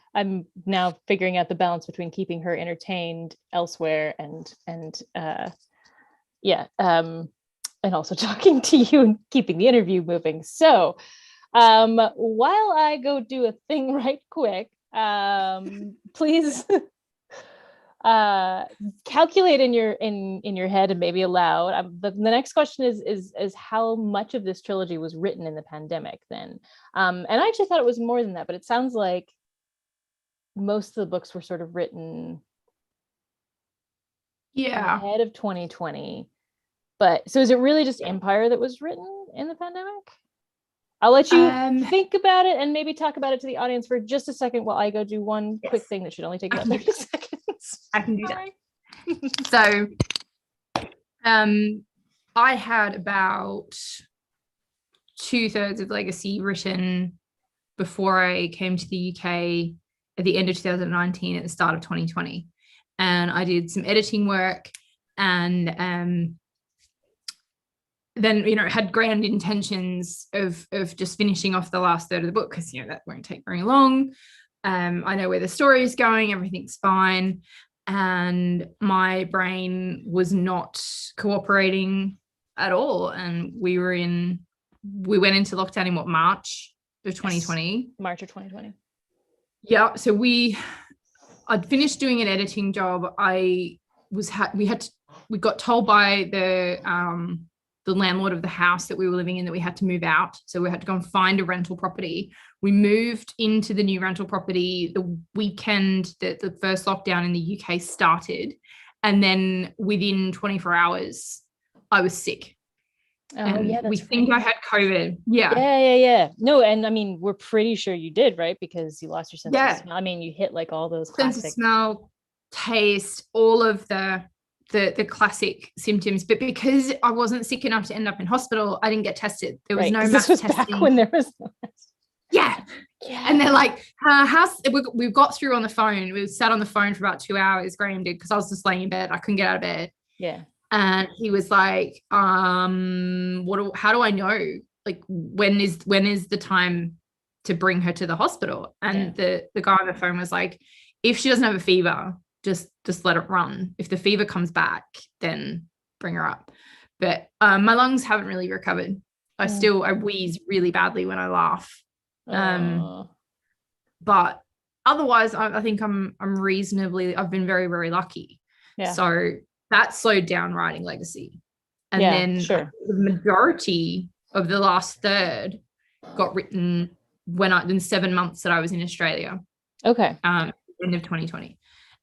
now figuring out the balance between keeping her entertained elsewhere and also talking to you and keeping the interview moving. So while I go do a thing right quick, please calculate in your head and maybe aloud. The next question is how much of this trilogy was written in the pandemic then? And I actually thought it was more than that, but it sounds like most of the books were sort of written ahead of 2020. But so is it really just Empire that was written in the pandemic? I'll let you think about it and maybe talk about it to the audience for just a second while I go do one quick thing that should only take about 30 seconds. I can do that. So I had about 2/3 of Legacy written before I came to the UK at the end of 2019, at the start of 2020. And I did some editing work, and then, had grand intentions of just finishing off the last third of the book, because, that won't take very long. I know where the story is going. Everything's fine. And my brain was not cooperating at all. And we went into lockdown in March of 2020. Yes. March of 2020. Yeah. So I'd finished doing an editing job. We got told by the landlord of the house that we were living in that we had to move out. So we had to go and find a rental property. We moved into the new rental property the weekend that the first lockdown in the UK started. And then within 24 hours, I was sick. Oh, and yeah, we think I had COVID. Yeah. No, and I mean, we're pretty sure you did, right? Because you lost your sense of smell. I mean, you hit like all those classic sense of smell, taste, all of the classic symptoms. But because I wasn't sick enough to end up in hospital, I didn't get tested. There was no mass testing. Back when there was no mass. Yeah. And they're like, we got through on the phone. We sat on the phone for about 2 hours, Graham did, because I was just laying in bed. I couldn't get out of bed. Yeah. And he was like, how do I know? Like, when is the time to bring her to the hospital? And the guy on the phone was like, if she doesn't have a fever, just let it run. If the fever comes back, then bring her up. But my lungs haven't really recovered. I wheeze really badly when I laugh. But otherwise, I think I've been very, very lucky. Yeah. So that slowed down writing Legacy. And then the majority of the last third got written in 7 months that I was in Australia. Okay. End of 2020.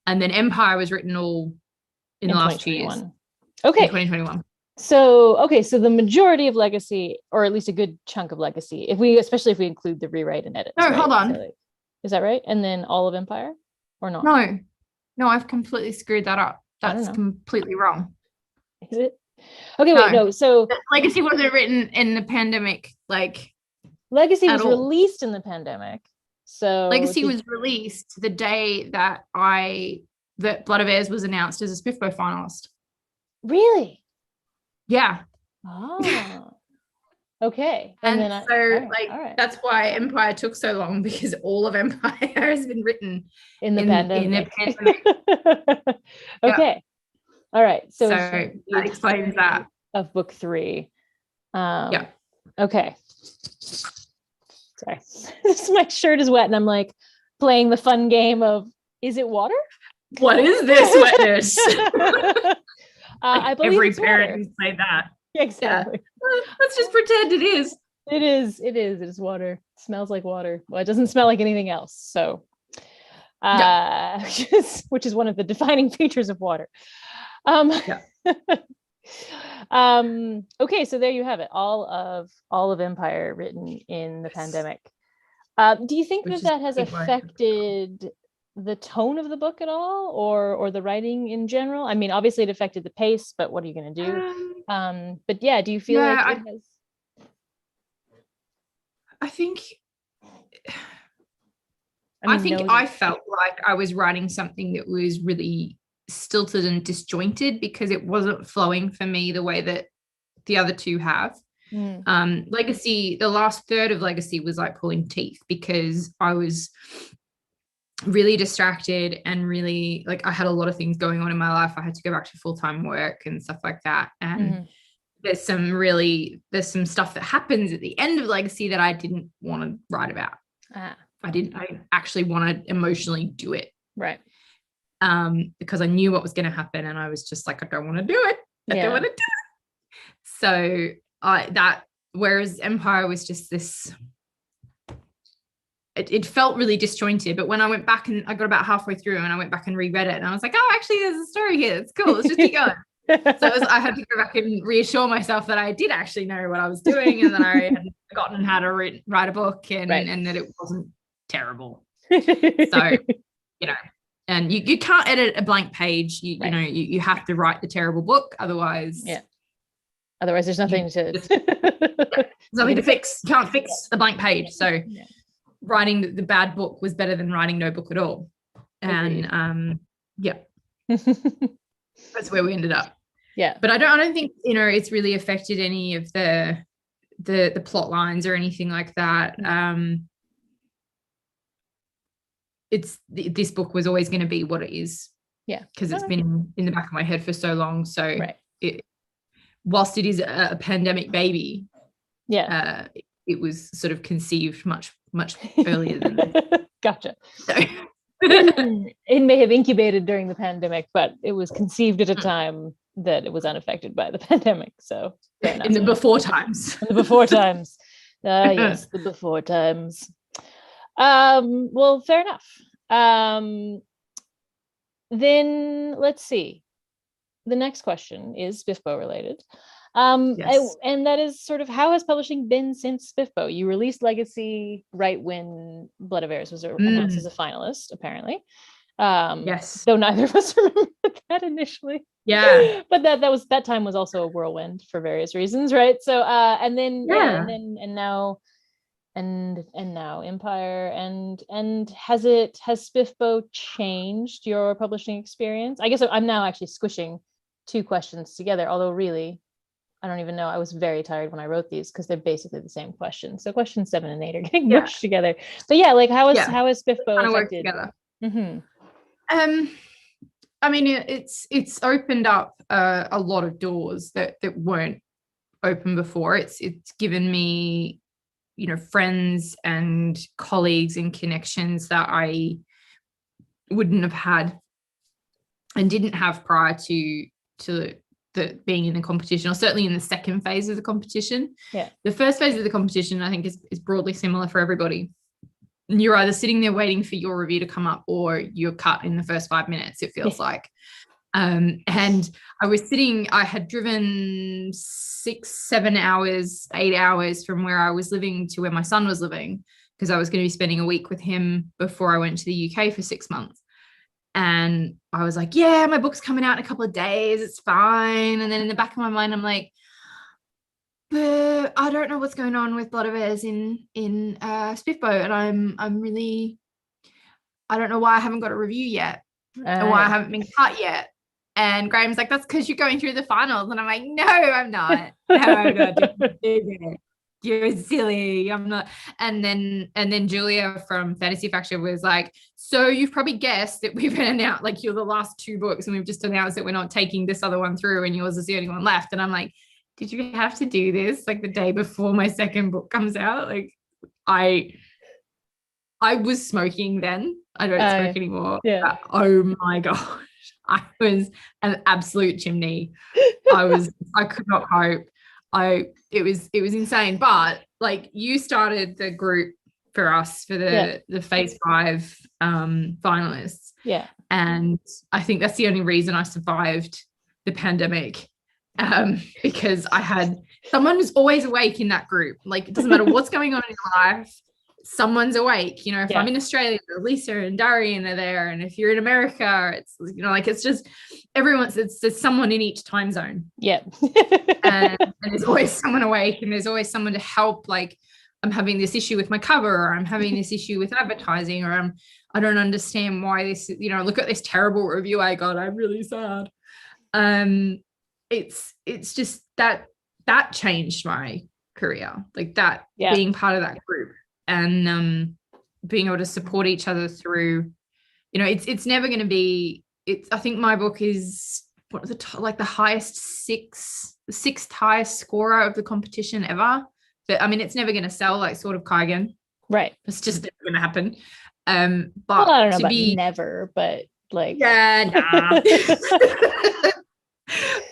And then Empire was written all in the last 2 years. Okay. 2021. So the majority of Legacy, or at least a good chunk of Legacy, especially if we include the rewrite and edit. No, right? Hold on. So, is that right? And then all of Empire or not? No, I've completely screwed that up. That's completely wrong. Is it? Okay, wait, no. So Legacy wasn't written in the pandemic, Legacy was released in the pandemic. So Legacy was released the day that Blood of Heirs was announced as a SPIFBO finalist. Really? Yeah. Oh. Okay. And then that's why Empire took so long, because all of Empire has been written in the pandemic. Okay. All right. So that explains that. Of book 3. Okay. Sorry. My shirt is wet and I'm like playing the fun game of, is it water? What is this wetness? I believe every parent can say that. Exactly. Yeah. Let's just pretend it is. It is water. It smells like water. Well, it doesn't smell like anything else. So which is one of the defining features of water. Okay, so there you have it. All of Empire written in the pandemic. Do you think that has affected the tone of the book at all, or the writing in general? I mean, obviously it affected the pace, but what are you going to do? But yeah, do you feel like it has? I think I felt like I was writing something that was really stilted and disjointed because it wasn't flowing for me the way that the other two have. Legacy, the last third of Legacy was like pulling teeth because I was really distracted and really I had a lot of things going on in my life. I had to go back to full-time work and stuff like that. And there's some stuff that happens at the end of Legacy that I didn't want to write about. I actually want to emotionally do it. Right. Because I knew what was going to happen and I was just like, I don't want to do it. I don't want to do it. So whereas Empire was just this, it felt really disjointed. But when I went back and I got about halfway through and I went back and reread it and I was like, oh, actually there's a story here. It's cool. Let's just keep going. So I had to go back and reassure myself that I did actually know what I was doing and that I had forgotten how to write a book and that it wasn't terrible. So, and you can't edit a blank page. You have to write the terrible book. Otherwise, there's nothing there's nothing to fix. You can't fix a blank page. So writing the bad book was better than writing no book at all. And that's where we ended up. Yeah. But I don't think, it's really affected any of the plot lines or anything like that. This book was always going to be what it is. Yeah. Because it's been in the back of my head for so long. So whilst it is a pandemic baby, it was sort of conceived much, much earlier than Gotcha. It may have incubated during the pandemic, but it was conceived at a time that it was unaffected by the pandemic. So in the before times. In the before times. Yes, the before times. Well, fair enough. Then let's see. The next question is Spiffbo related. Yes. And that is sort of, how has publishing been since Spiffbo? You released Legacy right when Blood of Heirs was announced as a finalist, apparently. Yes. Though neither of us remembered that initially. Yeah. But that time was also a whirlwind for various reasons, right? So and now Empire, and has Spiffbo changed your publishing experience? I guess I'm now actually squishing two questions together, although really I don't even know. I was very tired when I wrote these because they're basically the same question. So questions 7 and 8 are getting mushed together. But yeah, like how is Spiffbo affected? Together. Mm-hmm. I mean, it's opened up a lot of doors that weren't open before. It's given me, friends and colleagues and connections that I wouldn't have had and didn't have prior to the being in the competition, or certainly in the second phase of the competition. Yeah. The first phase of the competition, I think, is broadly similar for everybody. You're either sitting there waiting for your review to come up, or you're cut in the first 5 minutes, it feels like. And I had driven 6, 7 hours, 8 hours from where I was living to where my son was living, because I was going to be spending a week with him before I went to the UK for 6 months. And I was like, yeah, my book's coming out in a couple of days, it's fine. And then in the back of my mind, I'm like, but I don't know what's going on with Blood of Heirs in Spiffbo, and I'm really, I don't know why I haven't got a review yet, and why I haven't been cut yet. And Graham's like, that's because you're going through the finals. And I'm like, no, I'm not. No, I'm not doing it. You're silly. I'm not. And then Julia from Fantasy Faction was like, so you've probably guessed that we've announced, like, you're the last 2 books, and we've just announced that we're not taking this other one through, and yours is the only one left. And I'm like, did you have to do this like the day before my second book comes out? Like, I was smoking then. I don't smoke anymore. Yeah. Oh my gosh. I was an absolute chimney. I could not cope. It was insane. But like, you started the group for us for the phase 5 finalists. Yeah. And I think that's the only reason I survived the pandemic. Because someone was always awake in that group. Like, it doesn't matter what's going on in your life, someone's awake. If I'm in Australia, Lisa and Darian are there, and if you're in America, it's like, it's just there's someone in each time zone. Yeah. and there's always someone awake, and there's always someone to help. Like, I'm having this issue with my cover, or I'm having this issue with advertising, or I don't understand why this, look at this terrible review I got, I'm really sad. It's just that changed my career, like that, being part of that group, and being able to support each other through, it's never going to be, I think my book is the highest the 6th highest scorer of the competition ever, but I mean, it's never going to sell like Sword of Kaigan, right? It's just never going to happen. But I don't know about never, but like, nah.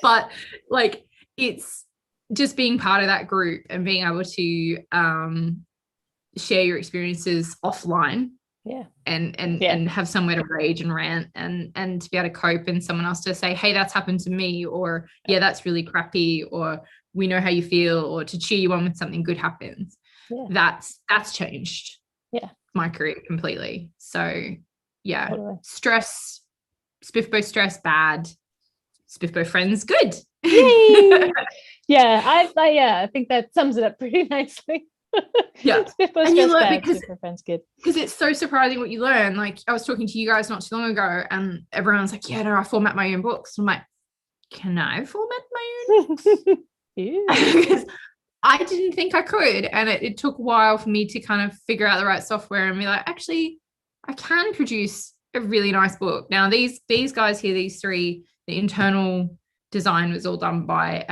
But like, it's just being part of that group and being able to share your experiences offline, and have somewhere to rage and rant, and to be able to cope, and someone else to say, hey, that's happened to me, or that's really crappy, or we know how you feel, or to cheer you on when something good happens. That's changed my career completely. So totally. Stress, Spiffbo stress bad, Spiffbo friends good. Yay! I think that sums it up pretty nicely. Spiffbo and you stress learn bad, Spiffbo friends good. Because it's so surprising what you learn. Like, I was talking to you guys not too long ago, and everyone's like, I format my own books. I'm like, can I format my own books? Because I didn't think I could, and it took a while for me to kind of figure out the right software and be like, actually, I can produce a really nice book. Now, these guys here, these 3, the internal design was all done by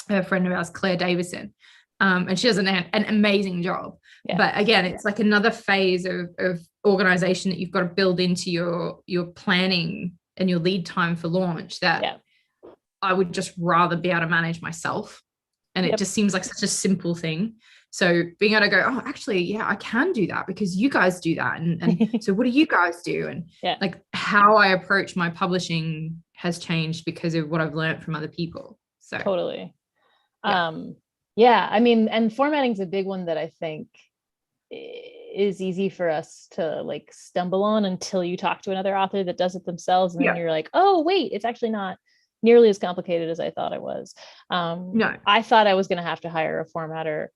a friend of ours, Claire Davison. And she does an amazing job. Yeah. But again, it's like another phase of organization that you've got to build into your planning and your lead time for launch that I would just rather be able to manage myself. And it just seems like such a simple thing. So being able to go, oh, actually, yeah, I can do that because you guys do that. And so what do you guys do? And like how I approach my publishing has changed because of what I've learned from other people. So totally. I mean, and formatting is a big one that I think is easy for us to like stumble on until you talk to another author that does it themselves. And then you're like, oh, wait, it's actually not nearly as complicated as I thought it was. No, I thought I was going to have to hire a formatter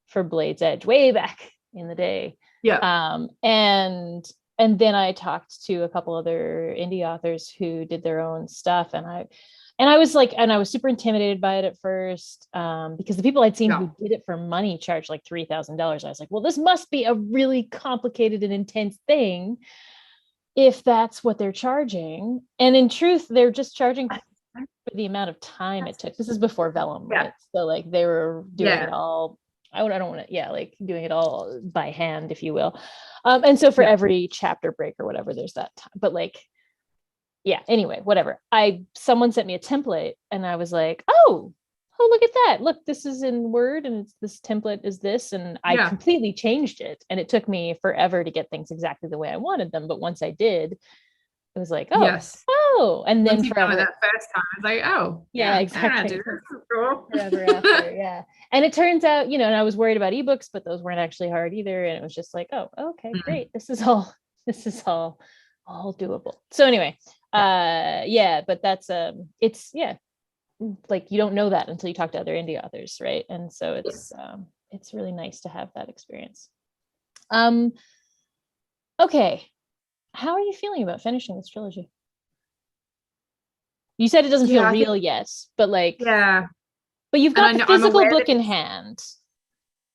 for Blade's Edge way back in the day. And then I talked to a couple other indie authors who did their own stuff, and I was super intimidated by it at first, because the people I'd seen who did it for money charged like $3,000. I was like, well, this must be a really complicated and intense thing if that's what they're charging. And in truth, they're just charging for the amount of time it took. This is before Vellum, right? So like they were doing it all. I don't want to, like doing it all by hand, if you will. And so for every chapter break or whatever, there's that time. But like, anyway, whatever. Someone sent me a template and I was like, oh, look at that. Look, this is in Word and this template is this. And I completely changed it. And it took me forever to get things exactly the way I wanted them. But once I did, it was like, and then forever. That first time, I was like, exactly. Cool. Forever after, And it turns out, and I was worried about ebooks, but those weren't actually hard either. And it was just like, oh, okay, great. This is all doable. So anyway, but that's it's like you don't know that until you talk to other indie authors, right? And so it's really nice to have that experience. Okay. How are you feeling about finishing this trilogy? You said it doesn't feel real yet, but like, but you've got the physical book in hand.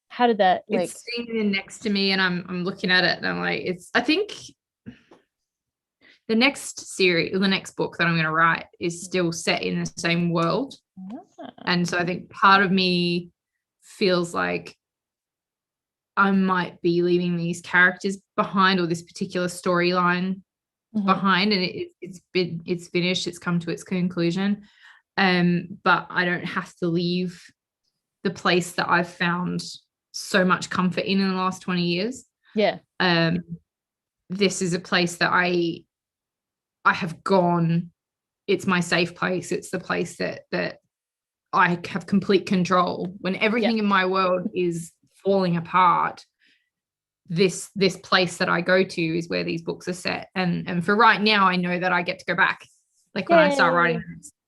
How did that it's sitting next to me and I'm looking at it and I'm like, I think the next book that I'm going to write is still set in the same world. And so I think part of me feels like I might be leaving these characters behind or this particular storyline behind, and it's finished, it's come to its conclusion. But I don't have to leave the place that I've found so much comfort in the last 20 years. This is a place that I have gone. It's my safe place. It's the place that I have complete control when everything in my world is falling apart. This place that I go to is where these books are set, and for right now I know that I get to go back, like when I start writing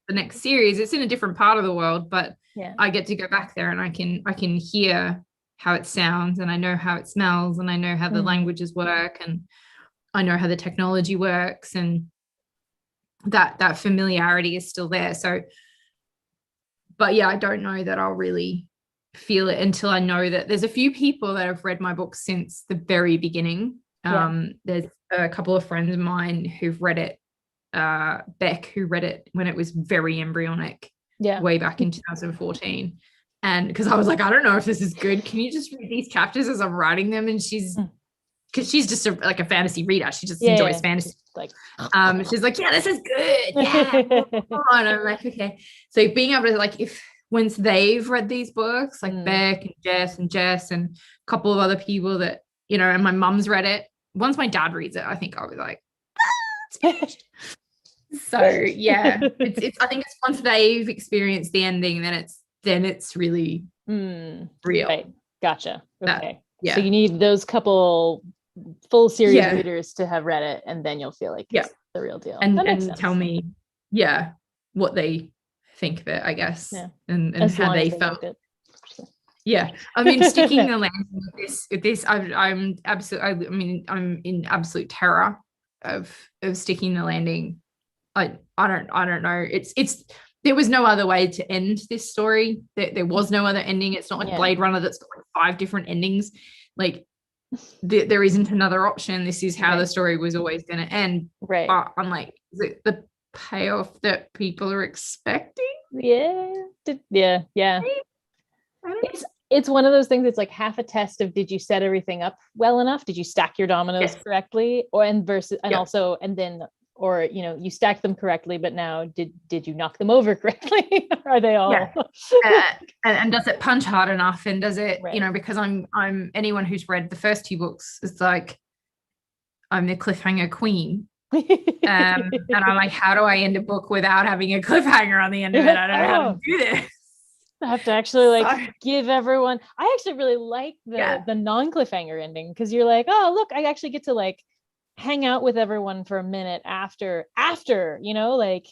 the next series. It's in a different part of the world, but I get to go back there and I can hear how it sounds, and I know how it smells, and I know how the languages work, and I know how the technology works, and that familiarity is still there. So but I don't know that I'll really feel it until I know that there's a few people that have read my book since the very beginning. There's a couple of friends of mine who've read it, Beck, who read it when it was very embryonic, way back in 2014. And because I was like, I don't know if this is good, can you just read these chapters as I'm writing them? And because she's just like a fantasy reader, she just enjoys fantasy. Like she's like, this is good, and I'm like, okay. So being able to, like, once they've read these books, like Beck and Jess and a couple of other people that, and my mum's read it. Once my dad reads it, I think I'll be like, it's finished. So it's I think it's once they've experienced the ending, then it's really real. Right. Gotcha. Okay. So you need those couple full series readers to have read it, and then you'll feel like it's the real deal. And tell me, what they think of it, I guess, and how they felt. I mean, sticking the landing with this, I'm absolutely. I mean, I'm in absolute terror of sticking the landing. I don't know. It's there was no other way to end this story. There was no other ending. It's not like Blade Runner that's got like 5 different endings. Like there isn't another option. This is how the story was always going to end. Right. But I'm like, is it the payoff that people are expecting? Yeah. it's one of those things. It's like half a test of, did you set everything up well enough? Did you stack your dominoes correctly? Or also, and then, or, you know, you stacked them correctly, but now did you knock them over correctly? Are they all and does it punch hard enough? And does it, you know, because I'm anyone who's read the first 2 books, it's like I'm the cliffhanger queen. And I'm like, how do I end a book without having a cliffhanger on the end of it? I don't know how to do this. I have to actually give everyone. I actually really like the non-cliffhanger ending, because you're like, oh look, I actually get to like hang out with everyone for a minute after, you know, like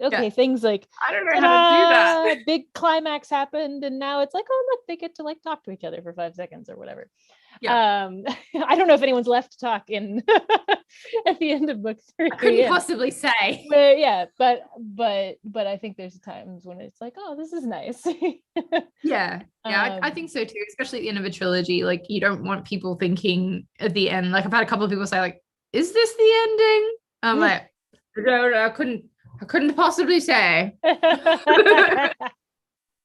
okay, things like, I don't know how to do that. Big climax happened, and now it's like, oh look, they get to like talk to each other for 5 seconds or whatever. I don't know if anyone's left to talk in at the end of book 3. I couldn't possibly say. But I think there's times when it's like, oh, this is nice. I think so too, especially at the end of a trilogy. Like, you don't want people thinking at the end, like I've had a couple of people say like, is this the ending? I'm like, no, I couldn't possibly say.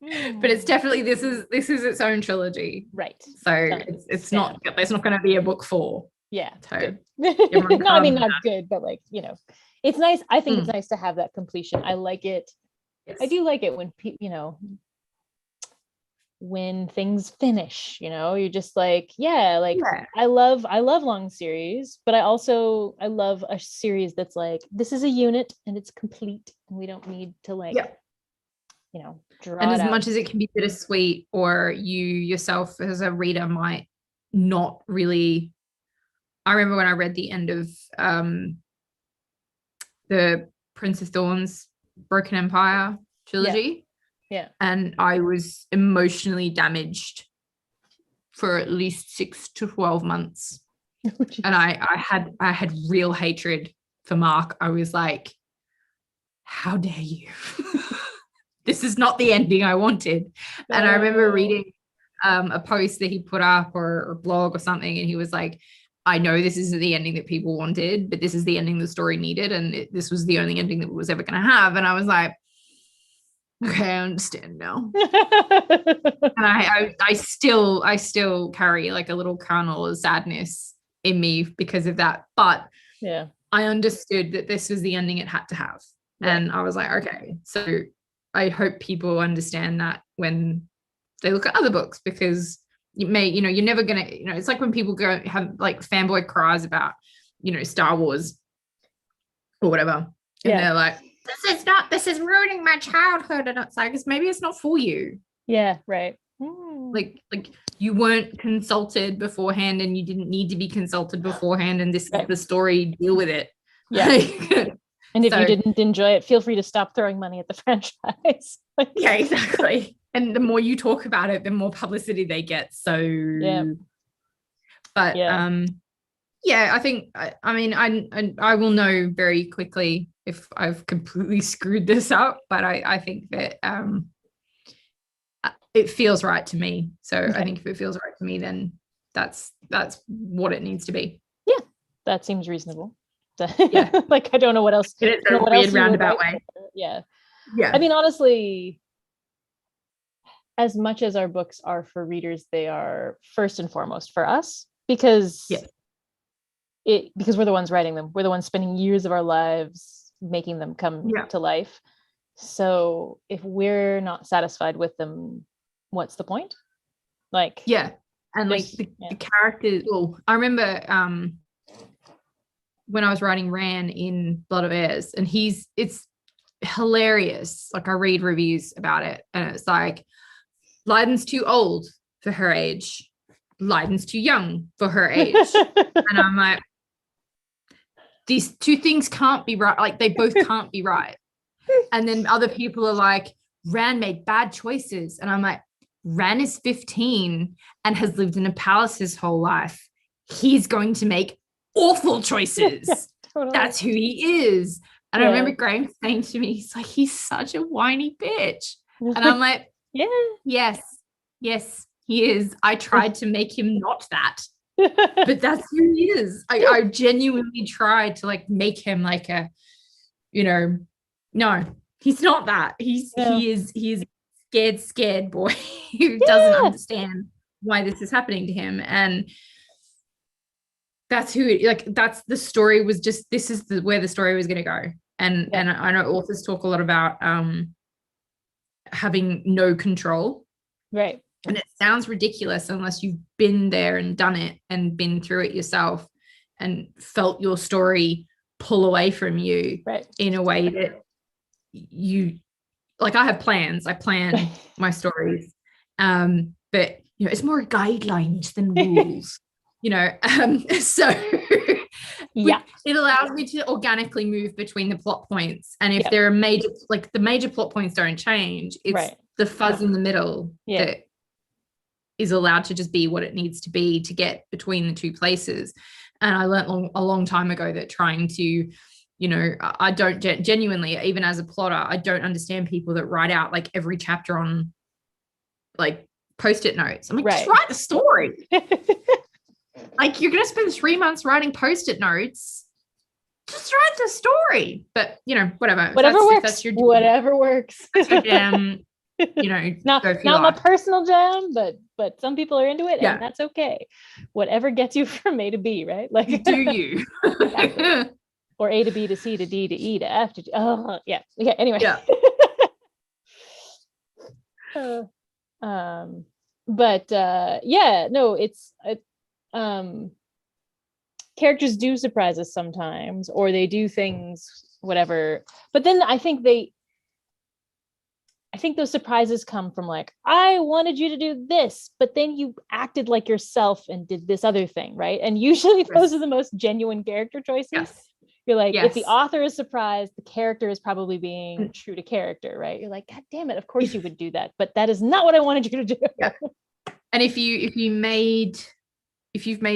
But it's definitely, this is its own trilogy, right? So it's not, there's not going to be a book 4. So no, I mean, not good, but like, you know, it's nice. I think it's nice to have that completion. I like it. I do like it when you know, when things finish, you know, you're just like, I love long series, but I love a series that's like, this is a unit and it's complete, and we don't need to like you know, and as much as it can be bittersweet, or you yourself as a reader might not really. I remember when I read the end of the Prince of Thorns Broken Empire trilogy, and I was emotionally damaged for at least 6 to 12 months. And I had real hatred for Mark. I was like, how dare you? This is not the ending I wanted. And I remember reading a post that he put up, or a blog or something, and he was like, I know this isn't the ending that people wanted, but this is the ending the story needed, and this was the only ending that it was ever going to have. And I was like, okay, I understand now. And I still carry like a little kernel of sadness in me because of that. But I understood that this was the ending it had to have. And I was like, okay, so I hope people understand that when they look at other books, because you're never gonna, it's like when people go have like fanboy cries about, Star Wars or whatever, and they're like, this is ruining my childhood, and it's like, maybe it's not for you. Like you weren't consulted beforehand, and you didn't need to be consulted beforehand, and this is the story, deal with it. And if you didn't enjoy it, feel free to stop throwing money at the franchise. Exactly. And the more you talk about it, the more publicity they get. So, but I think, I will know very quickly if I've completely screwed this up, but I think that it feels right to me. So I think if it feels right to me, then that's what it needs to be. Yeah, that seems reasonable. Like, I don't know what else. It's a weird roundabout way. I mean, honestly, as much as our books are for readers, they are first and foremost for us, because because we're the ones writing them. We're the ones spending years of our lives making them come to life. So if we're not satisfied with them, what's the point? Like, and like the characters. Well, I remember when I was writing Ran in Blood of Heirs, and it's hilarious. Like, I read reviews about it, and it's like, Leiden's too old for her age. Leiden's too young for her age. And I'm like, these two things can't be right. Like, they both can't be right. And then other people are like, Ran made bad choices. And I'm like, Ran is 15 and has lived in a palace his whole life. He's going to make awful choices. Totally. That's who he is. And I remember Graham saying to me, he's like, he's such a whiny bitch. And I'm like, yes, he is. I tried to make him not that, but that's who he is. I genuinely tried to like make him like a, no, he's not that. He is scared boy who doesn't understand why this is happening to him. And that's that's the story was just, this is where the story was going to go. And I know authors talk a lot about having no control. Right. And it sounds ridiculous unless you've been there and done it and been through it yourself and felt your story pull away from you in a way that you, like, I have plans. I plan my stories. But it's more guidelines than rules. So it allows me to organically move between the plot points. And if there are the major plot points don't change, it's the fuzz in the middle that is allowed to just be what it needs to be to get between the two places. And I learned a long time ago that trying to, I don't genuinely, even as a plotter, I don't understand people that write out like every chapter on like Post-it notes. I'm like, just write the story. Like, you're going to spend 3 months writing Post-it notes. Just write the story. But, whatever. Whatever works. Whatever works. That's your jam. Not my personal jam, but some people are into it, and that's okay. Whatever gets you from A to B, right? Like, you do you. Exactly. Or A to B to C to D to E to F to G. Oh, yeah. Okay. Anyway. Yeah. Characters do surprise us sometimes, or they do things, whatever. But then I think those surprises come from like, I wanted you to do this, but then you acted like yourself and did this other thing, right? And usually those are the most genuine character choices. Yes. You're like, if the author is surprised, the character is probably being true to character, right? You're like, God damn it, of course you would do that, but that is not what I wanted you to do. Yeah. And if you've made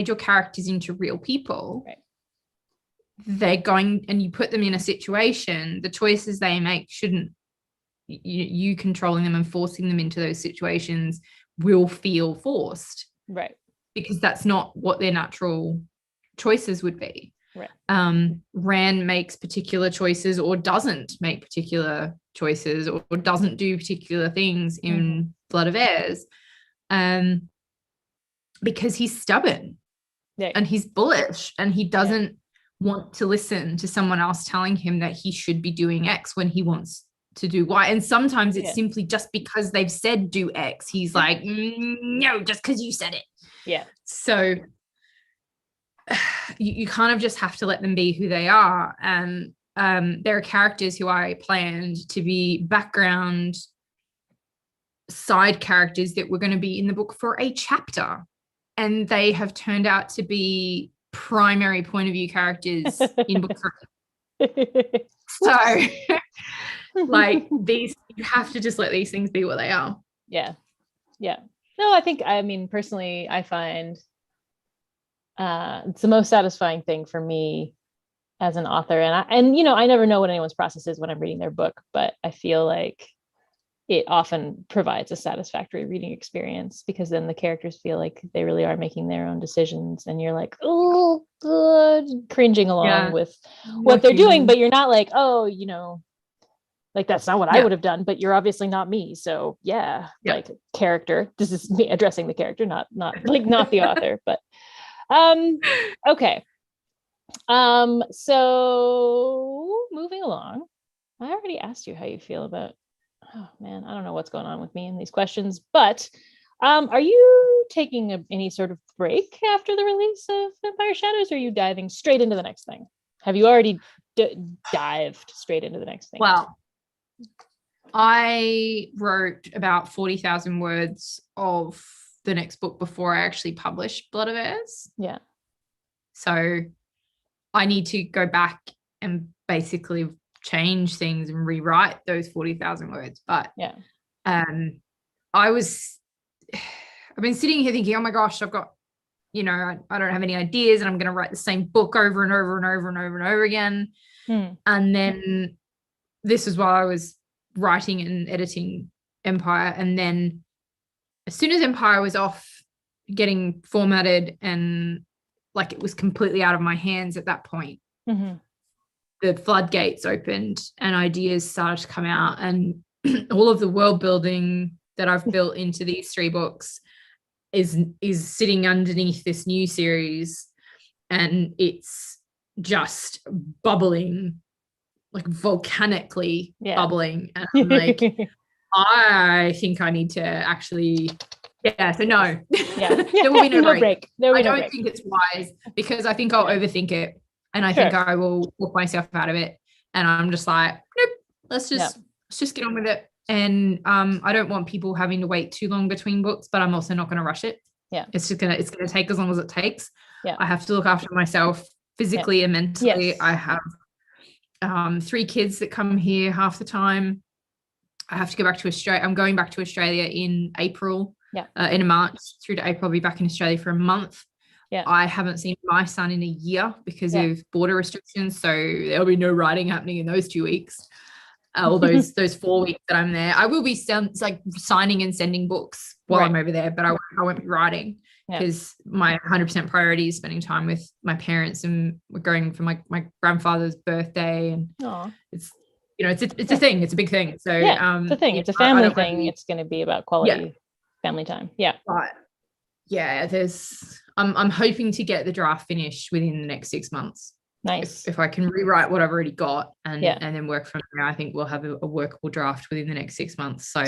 your characters into real people, they're going, and you put them in a situation, the choices they make shouldn't, you controlling them and forcing them into those situations will feel forced, right? Because that's not what their natural choices would be. Right. Rand makes particular choices or doesn't make particular choices or doesn't do particular things in Blood of Heirs, because he's stubborn and he's bullish and he doesn't want to listen to someone else telling him that he should be doing X when he wants to do Y. And sometimes it's simply just because they've said do X. He's like, no, just because you said it. Yeah. So you kind of just have to let them be who they are. And there are characters who I planned to be background side characters that were going to be in the book for a chapter, and they have turned out to be primary point of view characters in book 3. So like, these, you have to just let these things be what they are. No, I mean personally, I find it's the most satisfying thing for me as an author, and I never know what anyone's process is when I'm reading their book, but I feel like it often provides a satisfactory reading experience, because then the characters feel like they really are making their own decisions, and you're like, oh, good, cringing along with what they're doing, but you're not like, oh, like, that's not what I would have done, but you're obviously not me. So like, character, this is me addressing the character, not the author, but okay. So moving along, I already asked you how you feel about, oh man, I don't know what's going on with me in these questions, but are you taking any sort of break after the release of Empire Shadows, or are you diving straight into the next thing? Have you already dived straight into the next thing? Well, I wrote about 40,000 words of the next book before I actually published Blood of Heirs. Yeah. So I need to go back and basically change things and rewrite those 40,000 words. But I've been sitting here thinking, oh my gosh, I've got, I don't have any ideas, and I'm going to write the same book over and over and over and over and over again. And then this is while I was writing and editing Empire. And then as soon as Empire was off getting formatted and like it was completely out of my hands at that point, the floodgates opened and ideas started to come out. And all of the world building that I've built into these 3 books is sitting underneath this new series, and it's just bubbling, like volcanically bubbling. And I'm like, I think I need to actually, so no. There will be no break. I don't think it's wise, because I think I'll overthink it, and I think I will walk myself out of it. And I'm just like, nope, let's just get on with it. And I don't want people having to wait too long between books, but I'm also not going to rush it. It's going to take as long as it takes. I have to look after myself physically and mentally. I have 3 kids that come here half the time. I have to go back to Australia. I'm going back to Australia in April, in March through to April. I'll be back in Australia for a month. I haven't seen my son in a year because of border restrictions. So there'll be no writing happening in those 2 weeks. All those 4 weeks that I'm there. I will be signing and sending books while I'm over there, but I won't be writing, because my 100% priority is spending time with my parents, and we're going for my grandfather's birthday, and it's a thing. It's a big thing. So it's a thing. It's a family thing. It's going to be about quality family time. I'm hoping to get the draft finished within the next 6 months. Nice. If I can rewrite what I've already got and then work from there, I think we'll have a workable draft within the next 6 months. So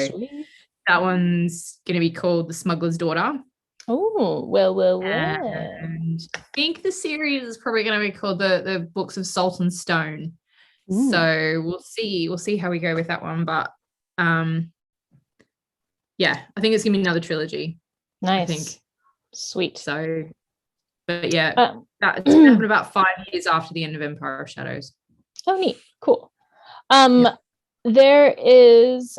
that one's going to be called The Smuggler's Daughter. Oh, well. And I think the series is probably going to be called the Books of Salt and Stone. Ooh. So we'll see how we go with that one. But I think it's going to be another trilogy. Nice. I think. Sweet. So, but that's going to happen about 5 years after the end of Empire of Shadows. Oh, neat. Cool. There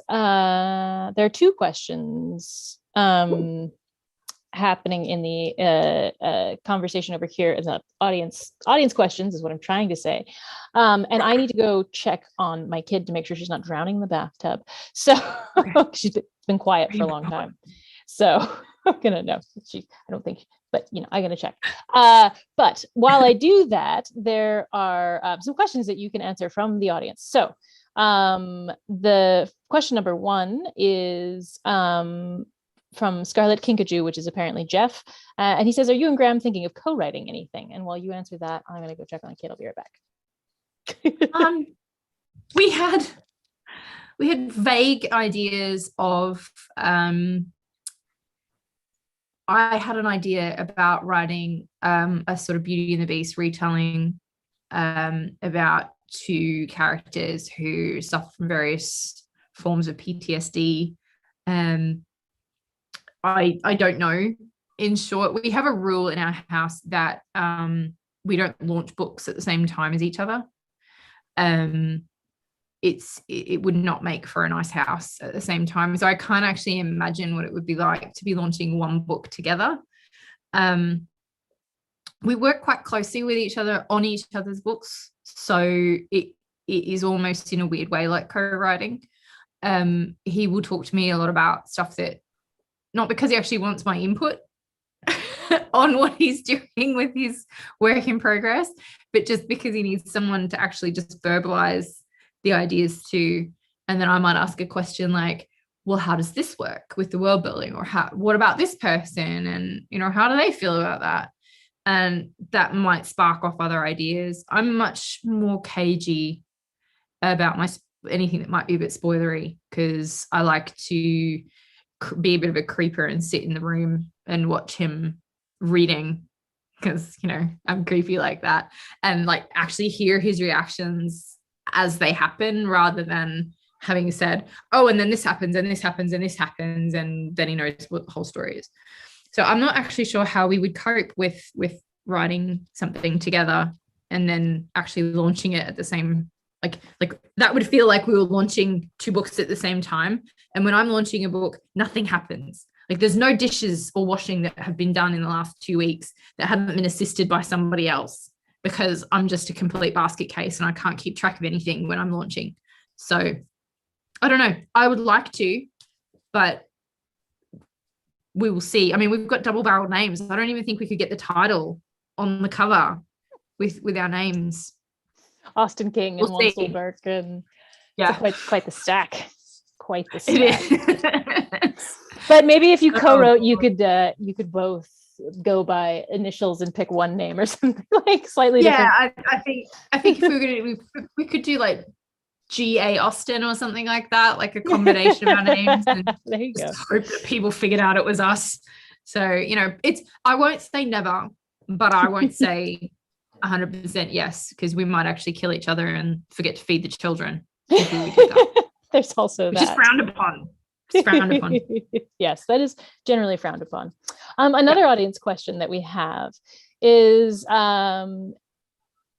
are 2 questions happening in the conversation over here as audience questions is what I'm trying to say. And I need to go check on my kid to make sure she's not drowning in the bathtub. So she's been quiet for a long time. So I'm gonna know. I don't think, but I'm gonna check. But while I do that, there are some questions that you can answer from the audience. So the question number 1 is from Scarlet Kinkajou, which is apparently Jeff. And he says, are you and Graham thinking of co-writing anything? And while you answer that, I'm going to go check on the kid. I'll be right back. We had vague ideas of, I had an idea about writing a sort of Beauty and the Beast retelling about 2 characters who suffer from various forms of PTSD. I don't know. In short, we have a rule in our house that we don't launch books at the same time as each other. It would not make for a nice house at the same time. So I can't actually imagine what it would be like to be launching one book together. We work quite closely with each other on each other's books. So it is almost in a weird way like co-writing. He will talk to me a lot about stuff that, not because he actually wants my input on what he's doing with his work in progress, but just because he needs someone to actually just verbalize the ideas to. And then I might ask a question like, well, how does this work with the world building? Or what about this person? And, how do they feel about that? And that might spark off other ideas. I'm much more cagey about anything that might be a bit spoilery, because I like to be a bit of a creeper and sit in the room and watch him reading, because I'm creepy like that, and like actually hear his reactions as they happen, rather than having said, oh, and then this happens and this happens and this happens, and then he knows what the whole story is. So I'm not actually sure how we would cope with writing something together and then actually launching it at the same, like that would feel like we were launching 2 books at the same time. And when I'm launching a book, nothing happens. Like there's no dishes or washing that have been done in the last 2 weeks that haven't been assisted by somebody else, because I'm just a complete basket case and I can't keep track of anything when I'm launching. So I don't know. I would like to, but we will see. I mean, we've got double-barreled names. I don't even think we could get the title on the cover with our names. Austin King and Wanstall-Burke, and quite the stack. quite the It step. is. But maybe if you co-wrote, you could both go by initials and pick one name or something like slightly different. Yeah, I think if we were gonna, we could do like G.A. Austin or something like that, like a combination of our names, and there you just go. hope that people figured out it was us. So, you know, I won't say never, but I won't say 100% yes, because we might actually kill each other and forget to feed the children if we did that. There's also Which that. is frowned upon. It's frowned upon. Yes, that is generally frowned upon. Another audience question that we have is,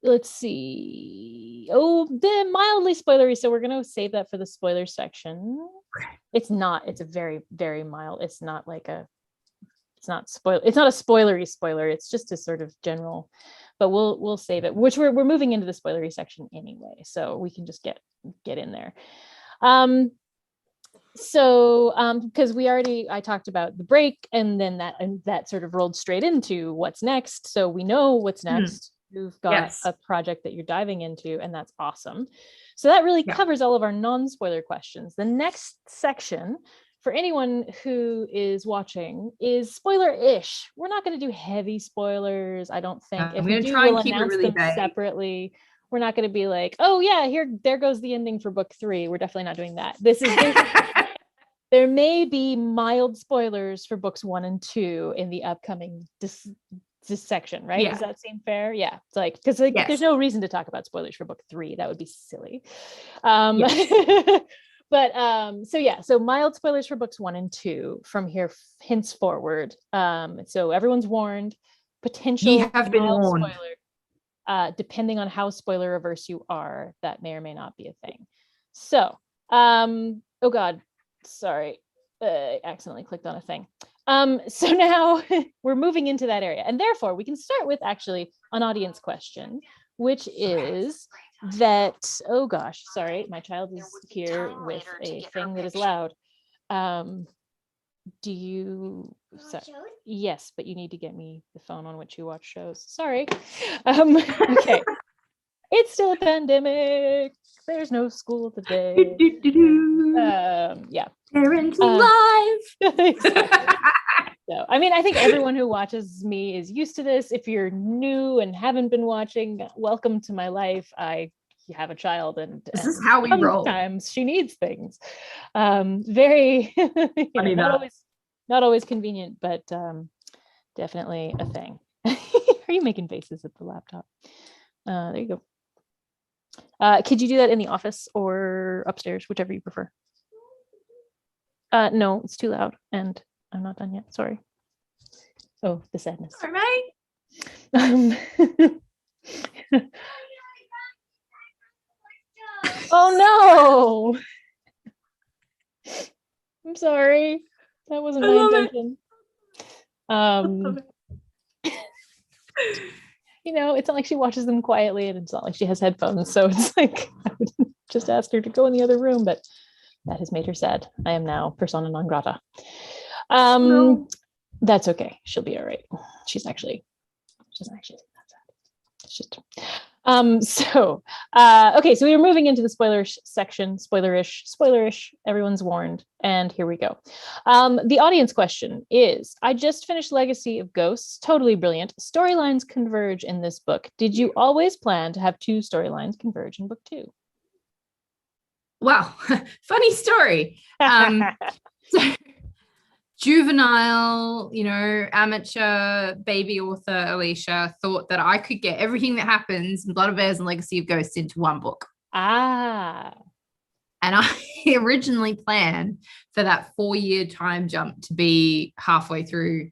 let's see. Oh, the mildly spoilery. So we're going to save that for the spoiler section. It's not. It's a very, very mild. It's not like a. It's not a spoilery spoiler. It's just a sort of general. But we'll save it. Which we're moving into the spoilery section anyway, so we can just get in there. Because I talked about the break, and then that sort of rolled straight into what's next. So we know what's next. You've got a project that you're diving into, and that's awesome. So that really covers all of our non-spoiler questions. The next section, for anyone who is watching, is spoiler-ish. We're not going to do heavy spoilers, I don't think. If we do, we'll announce them separately. We're not going to be like, oh yeah, there goes the ending for book 3. We're definitely not doing that. There may be mild spoilers for books 1 and 2 in the upcoming this section, right? Yeah. Does that seem fair? Yeah. It's like, because there's no reason to talk about spoilers for book 3. That would be silly. But so mild spoilers for books 1 and 2 from here henceforward. So everyone's warned. Potential You have been warned. Spoiler, depending on how spoiler averse you are, that may or may not be a thing. So, oh God, sorry, I accidentally clicked on a thing. So now we're moving into that area, and therefore we can start with actually an audience question, which is that, oh gosh, sorry, my child is here with a thing that is loud. Do you, yes, but you need to get me the phone on which you watch shows. Sorry. Okay. It's still a pandemic. There's no school today. Yeah. Parenting live. Exactly. So, I mean, I think everyone who watches me is used to this. If you're new and haven't been watching, welcome to my life. I have a child, and this is how we roll. Sometimes she needs things. Very not always convenient, but definitely a thing. Are you making faces at the laptop? There you go. Could you do that in the office or upstairs, whichever you prefer? No, it's too loud, and I'm not done yet. Sorry. Oh, the sadness. All right. Oh no! I'm sorry. That wasn't my intention. You know, it's not like she watches them quietly, and it's not like she has headphones, so it's like I would just ask her to go in the other room, but that has made her sad. I am now persona non grata. No. That's okay. She'll be all right. She doesn't actually that sad. It's just okay, so we were moving into the spoilerish section. Spoilerish, everyone's warned, and here we go. The audience question is, I just finished Legacy of Ghosts, totally brilliant. Storylines converge in this book. Did you always plan to have 2 storylines converge in book 2? Well, funny story. So, juvenile, amateur baby author Alicia thought that I could get everything that happens in Blood of Bears and Legacy of Ghosts into one book. And I originally planned for that 4-year time jump to be halfway through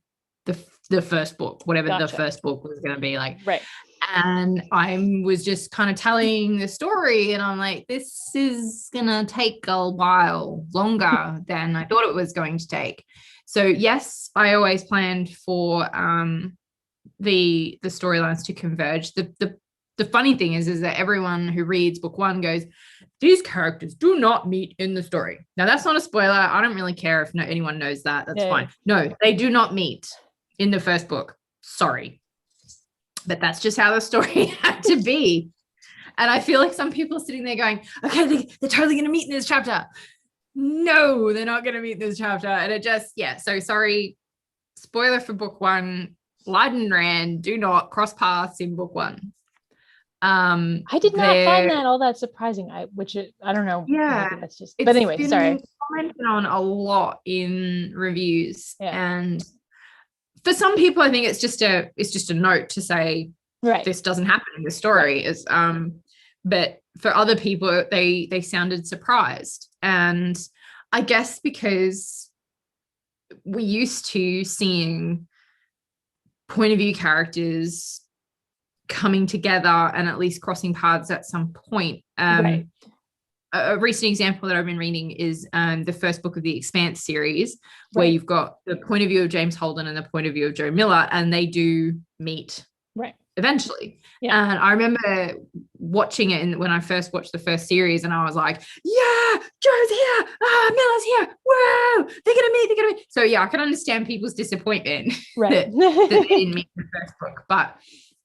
the first book, whatever the first book was going to be like. Right. And I was just kind of telling the story, and I'm like, this is going to take a while longer than I thought it was going to take. So yes, I always planned for the storylines to converge. The funny thing is that everyone who reads book 1 goes, these characters do not meet in the story. Now that's not a spoiler. I don't really care if anyone knows that. That's fine. No, they do not meet in the first book. Sorry. But that's just how the story had to be. And I feel like some people are sitting there going, okay, they're totally going to meet in this chapter. no, they're not going to meet this chapter. And it just, so sorry, spoiler for book 1, Light and Rand do not cross paths in book 1. I did not find that all that surprising. I don't know. Yeah, that's just. But anyway, sorry. Commented on a lot in reviews, yeah. And for some people, I think it's just a note to say, right, this doesn't happen in the story. Right. But for other people, they sounded surprised, and I guess because we're used to seeing point of view characters coming together and at least crossing paths at some point. Right. A recent example that I've been reading is the first book of the Expanse series, where you've got the point of view of James Holden and the point of view of Joe Miller, and they do meet eventually. Yeah. And I remember watching it when I first watched the first series, and I was like, yeah, Joe's here, Miller's here, whoa, they're gonna meet. So yeah, I can understand people's disappointment that they didn't meet in the first book. But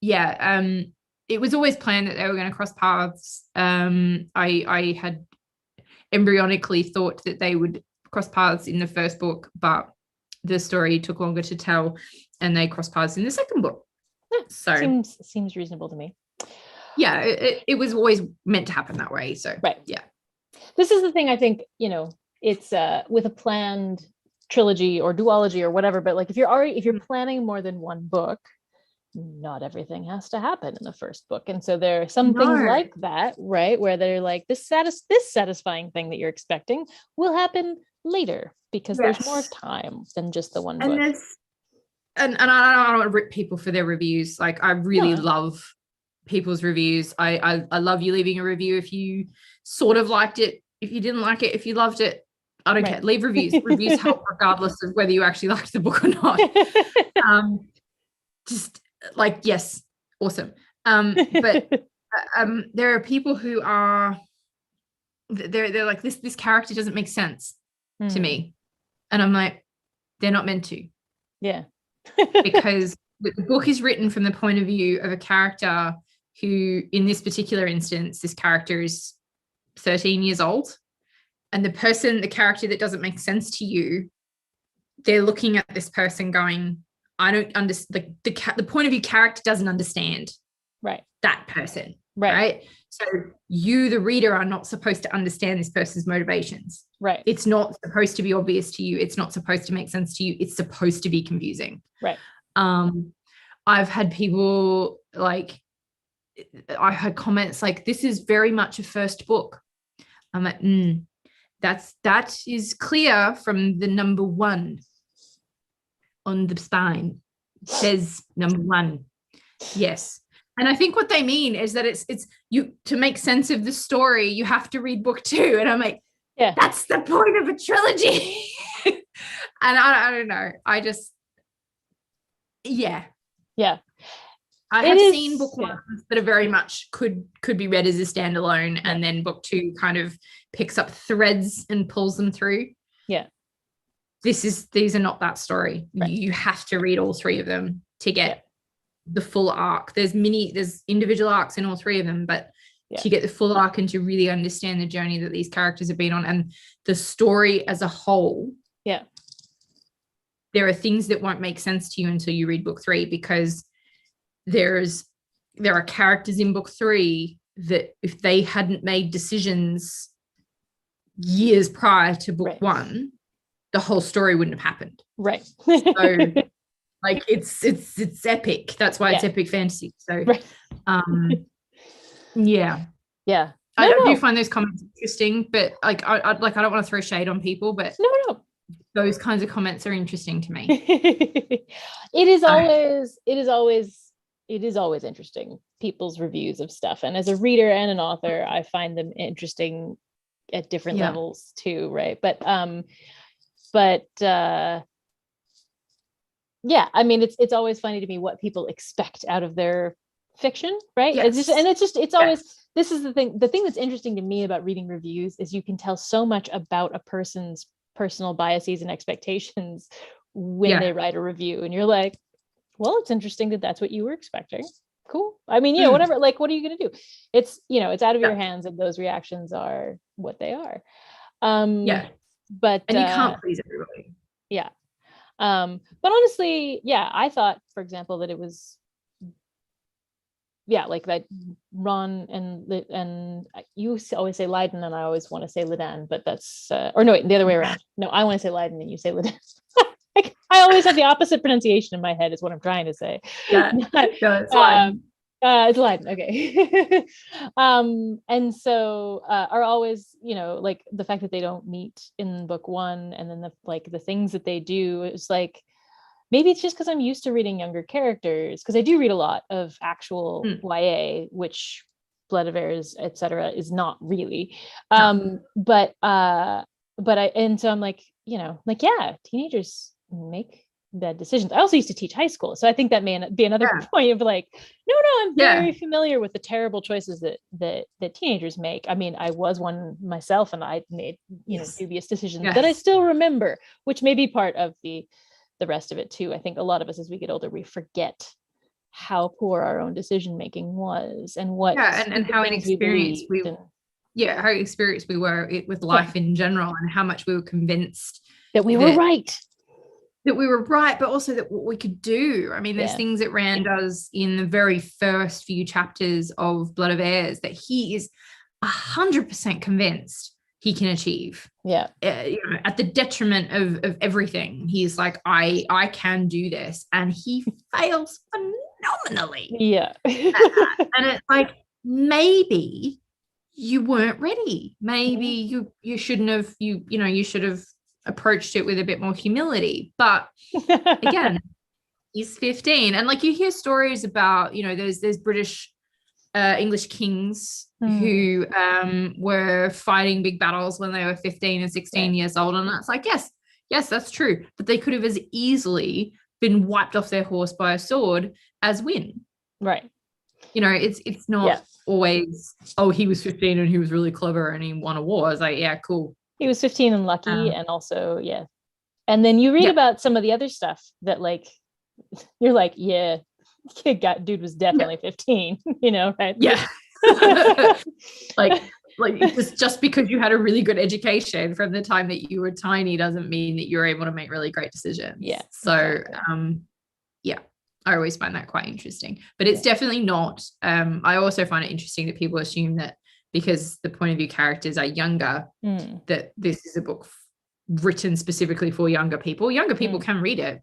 yeah, it was always planned that they were going to cross paths. I had embryonically thought that they would cross paths in the first book, but the story took longer to tell, and they crossed paths in the second book. So seems reasonable to me. Yeah, it was always meant to happen that way. So yeah, this is the thing. I think, it's with a planned trilogy or duology or whatever. But like if you're planning more than one book, not everything has to happen in the first book. And so there are some things like that, right, where they're like, this satisfying thing that you're expecting will happen later because there's more time than just the one book. And I don't want to rip people for their reviews. Like, I really love people's reviews. I love you leaving a review if you sort of liked it, if you didn't like it, if you loved it. I don't care. Leave reviews. Reviews help regardless of whether you actually liked the book or not. Just like, yes, awesome. But there are people who are they're like, this character doesn't make sense to me, and I'm like, they're not meant to. Yeah. Because the book is written from the point of view of a character who, in this particular instance, this character is 13 years old, and the character that doesn't make sense to you, they're looking at this person going, I don't understand. The point of view character doesn't understand that person, right? So you, the reader, are not supposed to understand this person's motivations. Right. It's not supposed to be obvious to you. It's not supposed to make sense to you. It's supposed to be confusing. Right. I've had people like, I had comments like, this is very much a first book. I'm like, that is clear from the number 1 on the spine. It says number 1. Yes. And I think what they mean is that it's you, to make sense of the story, you have to read book 2. And I'm like, yeah, that's the point of a trilogy. And I don't know. I just, yeah. I have seen book 1 that are very much could be read as a standalone, and then book 2 kind of picks up threads and pulls them through. Yeah. These are not that story. You have to read all 3 of them to get the full arc. There's individual arcs in all 3 of them, but to get the full arc and to really understand the journey that these characters have been on and the story as a whole. Yeah. There are things that won't make sense to you until you read book 3, because there are characters in book 3 that if they hadn't made decisions years prior to book 1, the whole story wouldn't have happened. Right. So like it's epic. That's why it's epic fantasy. So yeah. I do find those comments interesting, but like I don't want to throw shade on people, but no. Those kinds of comments are interesting to me. It is always interesting, people's reviews of stuff. And as a reader and an author, I find them interesting at different levels too, right? But yeah, I mean, it's always funny to me what people expect out of their fiction, right? Yes. It's always, this is the thing that's interesting to me about reading reviews is you can tell so much about a person's personal biases and expectations when they write a review, and you're like, well, it's interesting that that's what you were expecting. Cool. I mean, whatever, like, what are you going to do? It's, it's out of your hands, and those reactions are what they are. But and you can't please everybody. Yeah. But honestly, yeah, I thought, for example, that it was, yeah, like that Ron and you always say Leiden and I always want to say Ledan, but that's or no, wait, the other way around. No, I want to say Leiden and you say Ledan. I always have the opposite pronunciation in my head is what I'm trying to say. Yeah. No, it's Leiden. It's Leiden, okay. And so are always, you know, like the fact that they don't meet in book one, and then the things that they do is like, maybe it's just because I'm used to reading younger characters, because I do read a lot of actual YA, which Blood of Heirs, etc., is not really. But so I'm like, you know, like, yeah, teenagers make bad decisions. I also used to teach high school, so I think that may be another point of like, no, I'm very familiar with the terrible choices that teenagers make. I mean, I was one myself, and I made dubious decisions that I still remember, which may be part of the rest of it too. I think a lot of us, as we get older, we forget how poor our own decision making was, and what and how inexperienced how experienced we were with life in general, and how much we were convinced that we were right. That we were right, but also that what we could do. I mean, there's things that Rand does in the very first few chapters of Blood of Heirs that he is 100% convinced he can achieve. Yeah. At the detriment of everything. He's like, I can do this. And he fails phenomenally. Yeah. And it's like, maybe you weren't ready. Maybe you shouldn't have, you should have approached it with a bit more humility. But again, he's 15. And like, you hear stories about, there's British English kings who were fighting big battles when they were 15 and 16 years old. And it's like, yes, that's true. But they could have as easily been wiped off their horse by a sword as win. Right. It's not always, he was 15 and he was really clever and he won a war. It's like, yeah, cool. He was 15 and lucky, and also, and then you read about some of the other stuff that, like, you're like, dude was definitely 15, right? Yeah. like just because you had a really good education from the time that you were tiny doesn't mean that you're able to make really great decisions. Yeah. So, I always find that quite interesting, but it's definitely not. I also find it interesting that people assume that because the point of view characters are younger, that this is a book written specifically for younger people. Younger people can read it,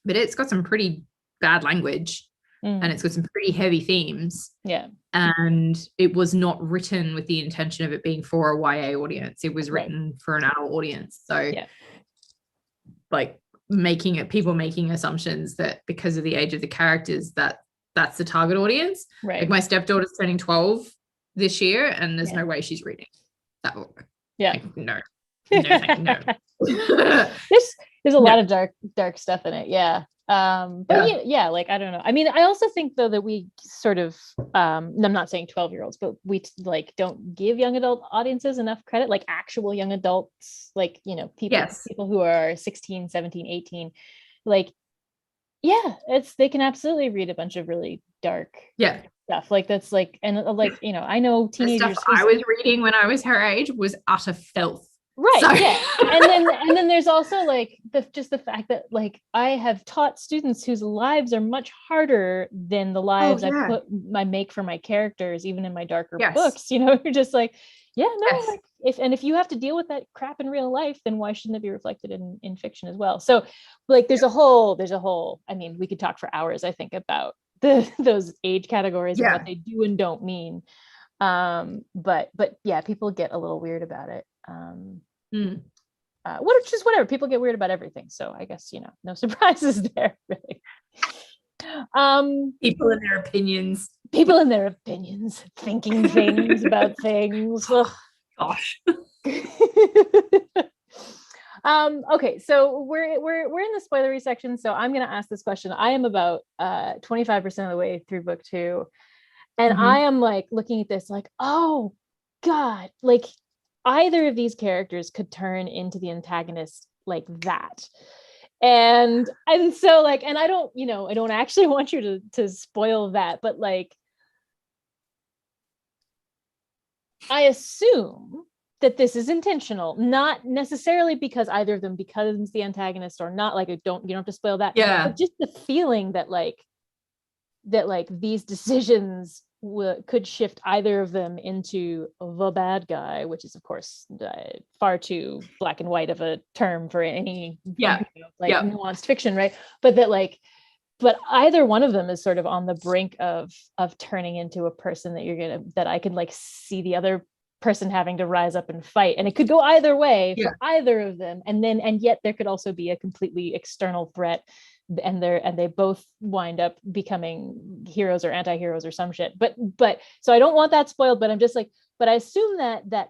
but it's got some pretty bad language and it's got some pretty heavy themes. Yeah. And it was not written with the intention of it being for a YA audience. It was written for an adult audience. So like people making assumptions that because of the age of the characters that's the target audience. Right. Like my stepdaughter's turning 12 this year, and there's no way she's reading that book. Yeah. Like, no. There's a lot of dark stuff in it. Yeah. But like, I don't know. I mean, I also think though that we sort of, I'm not saying 12-year-olds, but we like don't give young adult audiences enough credit, like actual young adults, like, people who are 16, 17, 18, like, they can absolutely read a bunch of really dark stuff. Like that's like, and like, I know teenagers. The stuff I was reading when I was her age was utter filth. Right. So. Yeah. And then there's also like the fact that like I have taught students whose lives are much harder than the lives I make for my characters, even in my darker books. You're just like, like if you have to deal with that crap in real life, then why shouldn't it be reflected in fiction as well? So like there's a whole, I mean, we could talk for hours, I think, about those age categories and what they do and don't mean. But people get a little weird about it. Whatever, people get weird about everything, so I guess no surprises there, really. People and their opinions thinking things about things. Ugh. Gosh. Okay, so we're in the spoilery section, so I'm going to ask this question. I am about 25% of the way through book 2, and I am like looking at this like, oh god, like either of these characters could turn into the antagonist like that. And so like, and I don't actually want you to spoil that, but like, I assume this is intentional, not necessarily because either of them becomes the antagonist or not. Like, you don't have to spoil that. Yeah. But just the feeling that these decisions could shift either of them into the bad guy, which is of course far too black and white of a term for any nuanced fiction, right? But but either one of them is sort of on the brink of turning into a person that I can see the other person having to rise up and fight, and it could go either way for either of them, and yet there could also be a completely external threat, and they both wind up becoming heroes or anti-heroes or some shit. But so I don't want that spoiled, but I'm just but I assume that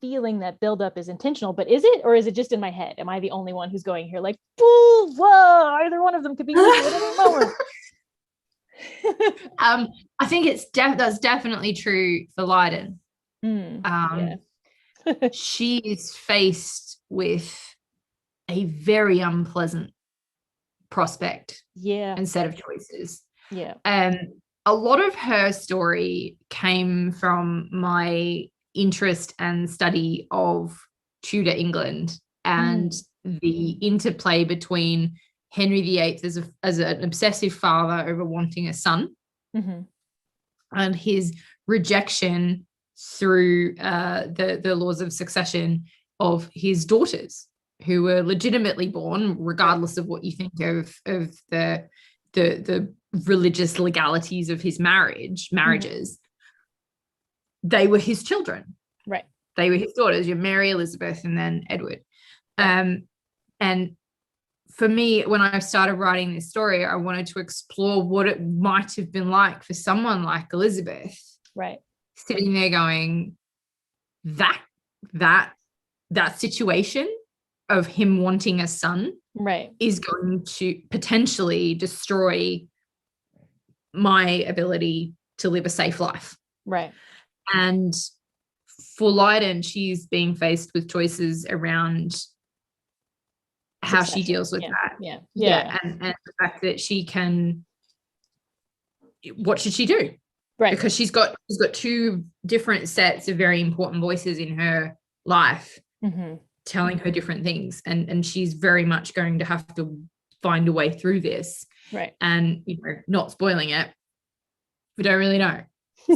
feeling, that buildup is intentional. But is it, or is it just in my head? Am I the only one who's going here whoa, either one of them could be evil at any moment? I think that's definitely true for Leiden. She is faced with a very unpleasant prospect and set of choices. A lot of her story came from my interest and study of Tudor England and the interplay between Henry VIII as an obsessive father over wanting a son, and his rejection through the laws of succession of his daughters, who were legitimately born, regardless of what you think of the religious legalities of his marriages. They were his children, right? They were his daughters. You're Mary, Elizabeth, and then Edward. And for me, when I started writing this story, I wanted to explore what it might have been like for someone like Elizabeth, right, sitting there going, that situation of him wanting a son, right, is going to potentially destroy my ability to live a safe life, right. And for Leiden, she's being faced with choices around how she deals with that. And the fact that she can, what should she do? Right. Because she's got two different sets of very important voices in her life, telling her different things, and she's very much going to have to find a way through this. Right. And not spoiling it, we don't really know.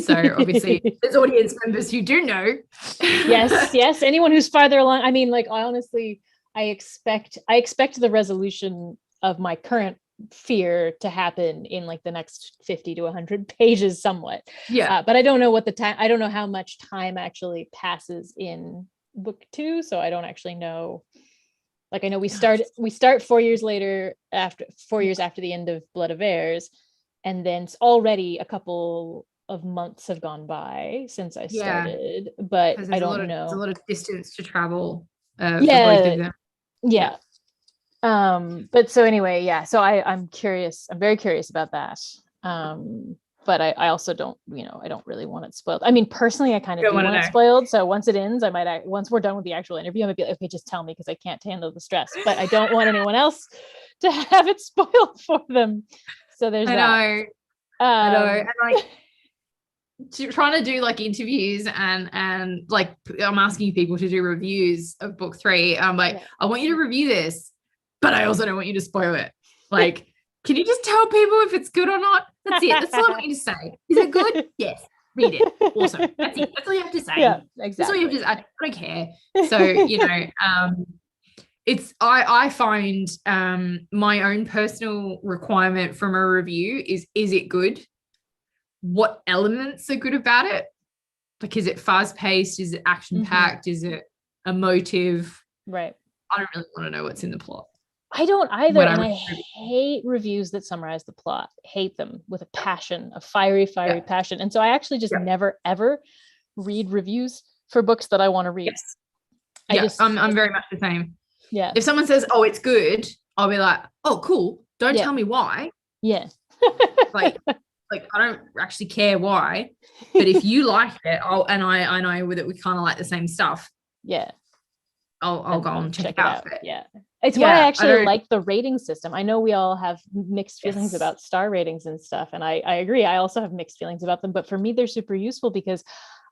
So obviously there's audience members who do know. yes. Anyone who's farther along. I mean, honestly, I expect the resolution of my current fear to happen in the next 50 to 100 pages somewhat. But I don't know I don't know how much time actually passes in book 2. So I don't actually know. I know we start 4 years after the end of Blood of Heirs. And then already a couple of months have gone by since I started, but I don't know. There's a lot of distance to travel for both of them. But so anyway, so I'm curious. I'm very curious about that. But I also don't, I don't really want it spoiled. I mean, personally, I kind of do want it spoiled. So once it ends, once we're done with the actual interview, I might be like, okay, just tell me, because I can't handle the stress. But I don't want anyone else to have it spoiled for them. So there's that. I know. And trying to do interviews and I'm asking people to do reviews of book 3. I'm I want you to review this, but I also don't want you to spoil it. Can you just tell people if it's good or not? That's it. That's all I want you to say. Is it good? Yes. Read it. Awesome. That's it. That's all you have to say. Yeah, exactly. That's all you have to say. I don't care. So, I find my own personal requirement from a review is it good? What elements are good about it? Is it fast-paced? Is it action-packed? Is it emotive? Right. I don't really want to know what's in the plot. I don't either. And I hate reviews that summarize the plot. Hate them with a passion, a fiery passion. And so I actually just never, ever read reviews for books that I want to read. Yes. I'm very much the same. Yeah. If someone says, oh, it's good, I'll be like, oh, cool. Don't tell me why. Yeah. I don't actually care why, but if you like it, I know that we kind of like the same stuff. Yeah. I'll go and check it out. Yeah. It's why I actually like the rating system. I know we all have mixed feelings about star ratings and stuff. And I agree. I also have mixed feelings about them, but for me, they're super useful because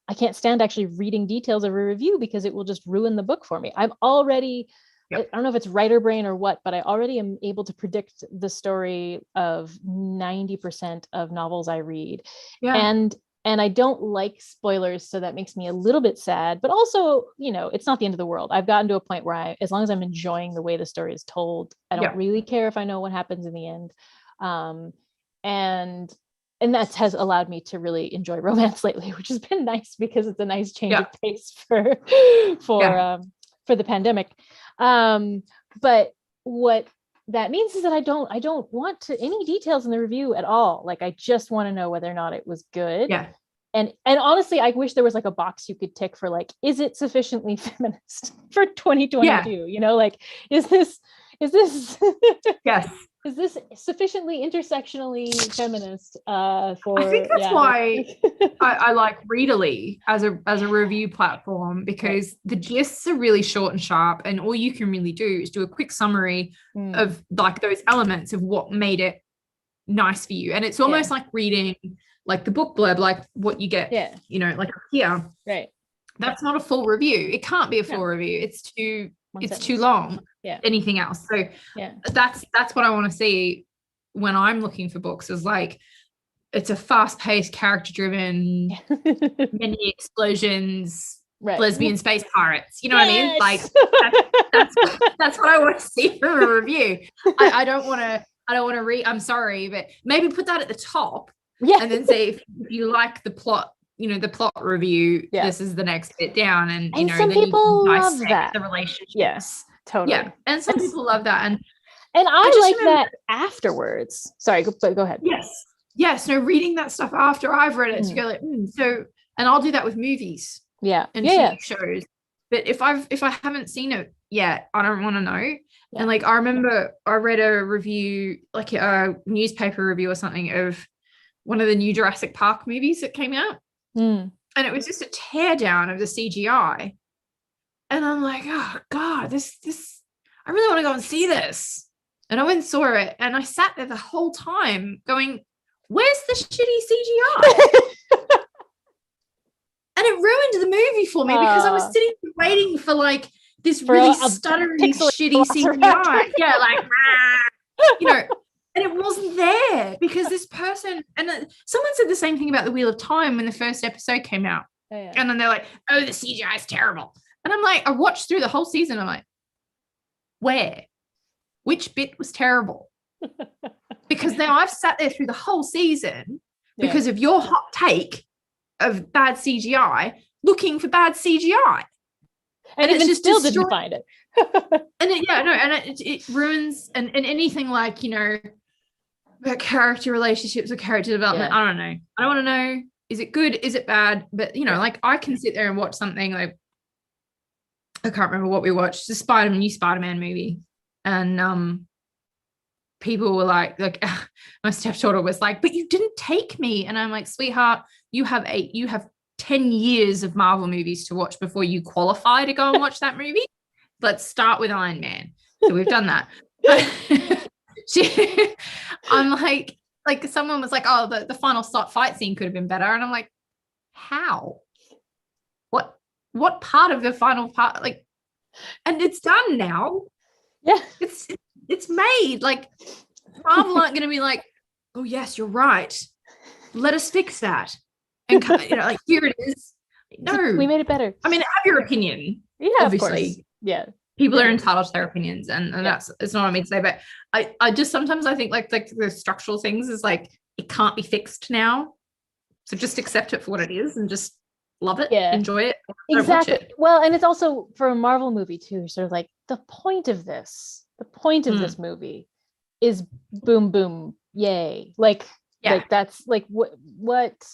I can't stand actually reading details of a review because it will just ruin the book for me. I'm already, I don't know if it's writer brain or what, but I already am able to predict the story of 90% of novels I read. And I don't like spoilers, so that makes me a little bit sad, but also, it's not the end of the world. I've gotten to a point where as long as I'm enjoying the way the story is told, I don't really care if I know what happens in the end. And that has allowed me to really enjoy romance lately, which has been nice because it's a nice change of pace for the pandemic. But what that means is that I don't want any details in the review at all. Like, I just want to know whether or not it was good. Yeah. And honestly, I wish there was like a box you could tick for like, is it sufficiently feminist for 2022? Like, is this yes. Is this sufficiently intersectionally feminist for? I think that's why I like Readerly as a review platform, because the gists are really short and sharp, and all you can really do is do a quick summary of like those elements of what made it nice for you. And it's almost like reading like the book blurb, like what you get, like here. Right. That's not a full review. It can't be a full review. It's too long. Anything else. So that's what I want to see when I'm looking for books, is like, it's a fast-paced, character-driven, many explosions, lesbian space pirates. You know what I mean? Like, that's what I want to see from a review. I don't want to read. I'm sorry, but maybe put that at the top, and then say if you like the plot. The plot review, this is the next bit down, and some then people you love that. The relationships. Yes, totally. Yeah, and some people love that, and I like that afterwards. Sorry, go ahead. Yes. No, reading that stuff after I've read it to go like, so, and I'll do that with movies. Yeah, and TV shows. But if I haven't seen it yet, I don't want to know. Yeah. And like, I remember I read a review, like a newspaper review or something, of one of the new Jurassic Park movies that came out. And it was just a tear down of the CGI, and I'm like, oh god, this I really want to go and see this. And I went and saw it, and I sat there the whole time going, where's the shitty CGI? And it ruined the movie for me, because I was sitting waiting for like this really stuttery shitty CGI. Yeah, like and it wasn't there, because this person, and someone said the same thing about the Wheel of Time when the first episode came out. And then they're like, oh, the CGI is terrible. And I'm like, I watched through the whole season. I'm like, where? Which bit was terrible? Because now I've sat there through the whole season because of your hot take of bad CGI, looking for bad CGI. And it just still didn't find it. And it ruins, and anything like, about character relationships or character development. I don't know. I don't want to know, is it good? Is it bad? But like, I can sit there and watch something like, I can't remember what we watched, the new Spider-Man movie. And people were like my stepdaughter was like, but you didn't take me. And I'm like, sweetheart, you have 10 years of Marvel movies to watch before you qualify to go and watch that movie. Let's start with Iron Man. So we've done that. I'm like someone was like, oh, the final fight scene could have been better. And I'm like, how? What part of the final part? Like, and it's done now. Yeah. It's made. Like, Marvel aren't going to be like, oh yes, you're right, let us fix that. And like, here it is. No, we made it better. I mean, have your opinion. Yeah, obviously. Of course. Yeah. People are entitled to their opinions, and that's, it's not what I mean to say, but I just sometimes I think like the structural things is like, it can't be fixed now. So just accept it for what it is and just love it, enjoy it. Exactly. Well, and it's also for a Marvel movie too, sort of like the point of this this movie is boom, boom, yay. Like that's like what.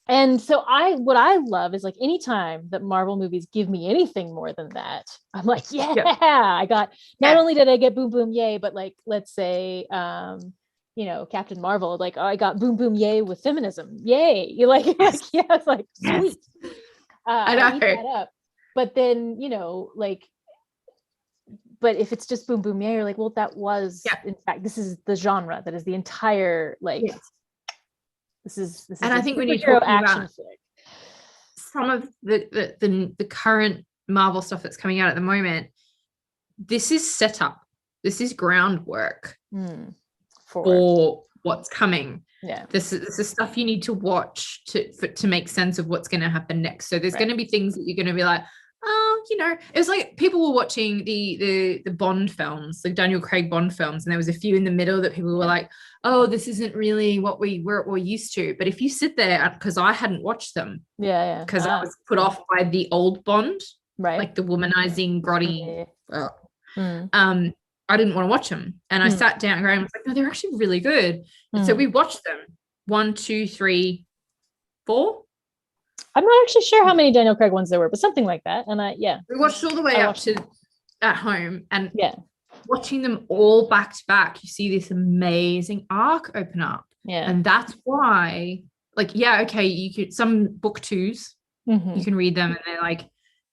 And so what I love is like, anytime that Marvel movies give me anything more than that, I'm like, I got, not only did I get boom, boom, yay, but like, let's say, Captain Marvel, like, I got boom, boom, yay with feminism. Yay. You're like, it's like, sweet. I eat that up. But then, but if it's just boom, boom, yay, you're like, well, that was, in fact, this is the genre. That is the entire, like, This is and I think when you're talking about some of the current Marvel stuff that's coming out at the moment, this is set up. This is groundwork for what's coming. Yeah. This is stuff you need to watch to make sense of what's going to happen next. So there's going to be things that you're going to be like, oh, it was like people were watching the Bond films, like Daniel Craig Bond films, and there was a few in the middle that people were like, oh, this isn't really what we're used to. But if you sit there, because I hadn't watched them, because I was put off by the old Bond, right, like the womanizing, grotty. I didn't want to watch them, and I sat down and Graham was like, no, they're actually really good. And so we watched them 1, 2, 3, 4. I'm not actually sure how many Daniel Craig ones there were, but something like that. And we watched all the way up to at home, and watching them all back to back, you see this amazing arc open up. Yeah. And that's why, like, okay, you could, some book 2s, you can read them and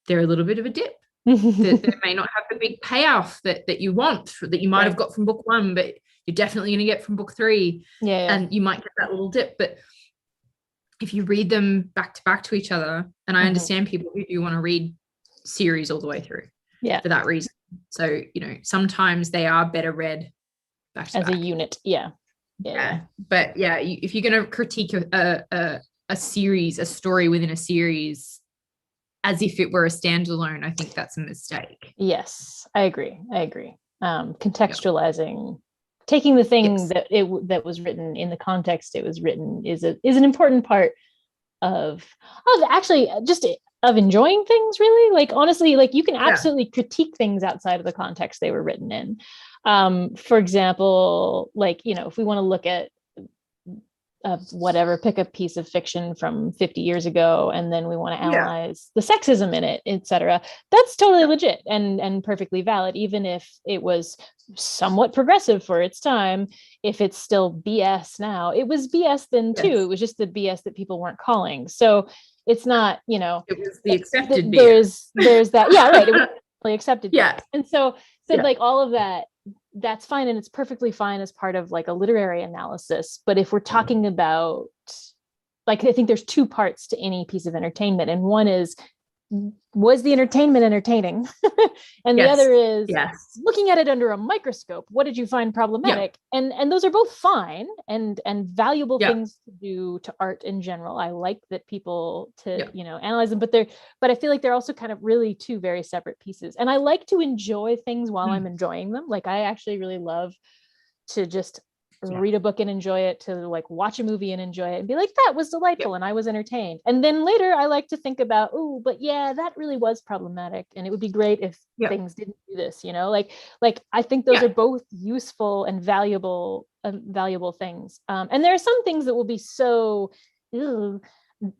they're a little bit of a dip. They may not have the big payoff that you want, that you might have got from book 1, but you're definitely going to get from book 3. And you might get that little dip. But if you read them back to back to each other, and I understand people who do want to read series all the way through for that reason. So, sometimes they are better read back to back. As a unit. Yeah. But if you're going to critique a series, a story within a series, as if it were a standalone, I think that's a mistake. Yes, I agree. Contextualizing, taking the thing that was written in the context it was written is an important part of actually just of enjoying things, really. Like, honestly, like, you can absolutely critique things outside of the context they were written in. For example, like, if we want to look at pick a piece of fiction from 50 years ago, and then we want to analyze the sexism in it, etc. That's totally legit and perfectly valid, even if it was somewhat progressive for its time. If it's still BS now, it was BS then too. It was just the BS that people weren't calling. So it's not, it was the accepted BS. There's that. Yeah, right. It was really accepted. Yeah. And so like all of that, that's fine, and it's perfectly fine as part of like a literary analysis. But if we're talking about, like, I think there's 2 parts to any piece of entertainment, and one is, was the entertainment entertaining? And the other is looking at it under a microscope. What did you find problematic? And those are both fine and valuable things to do to art in general. I like that people to analyze them, but I feel like they're also kind of really 2 very separate pieces. And I like to enjoy things while I'm enjoying them. Like, I actually really love to just read a book and enjoy it, to like watch a movie and enjoy it and be like, that was delightful and I was entertained. And then later I like to think about, but that really was problematic, and it would be great if things didn't do this, like I think those are both useful and valuable things. And there are some things that will be so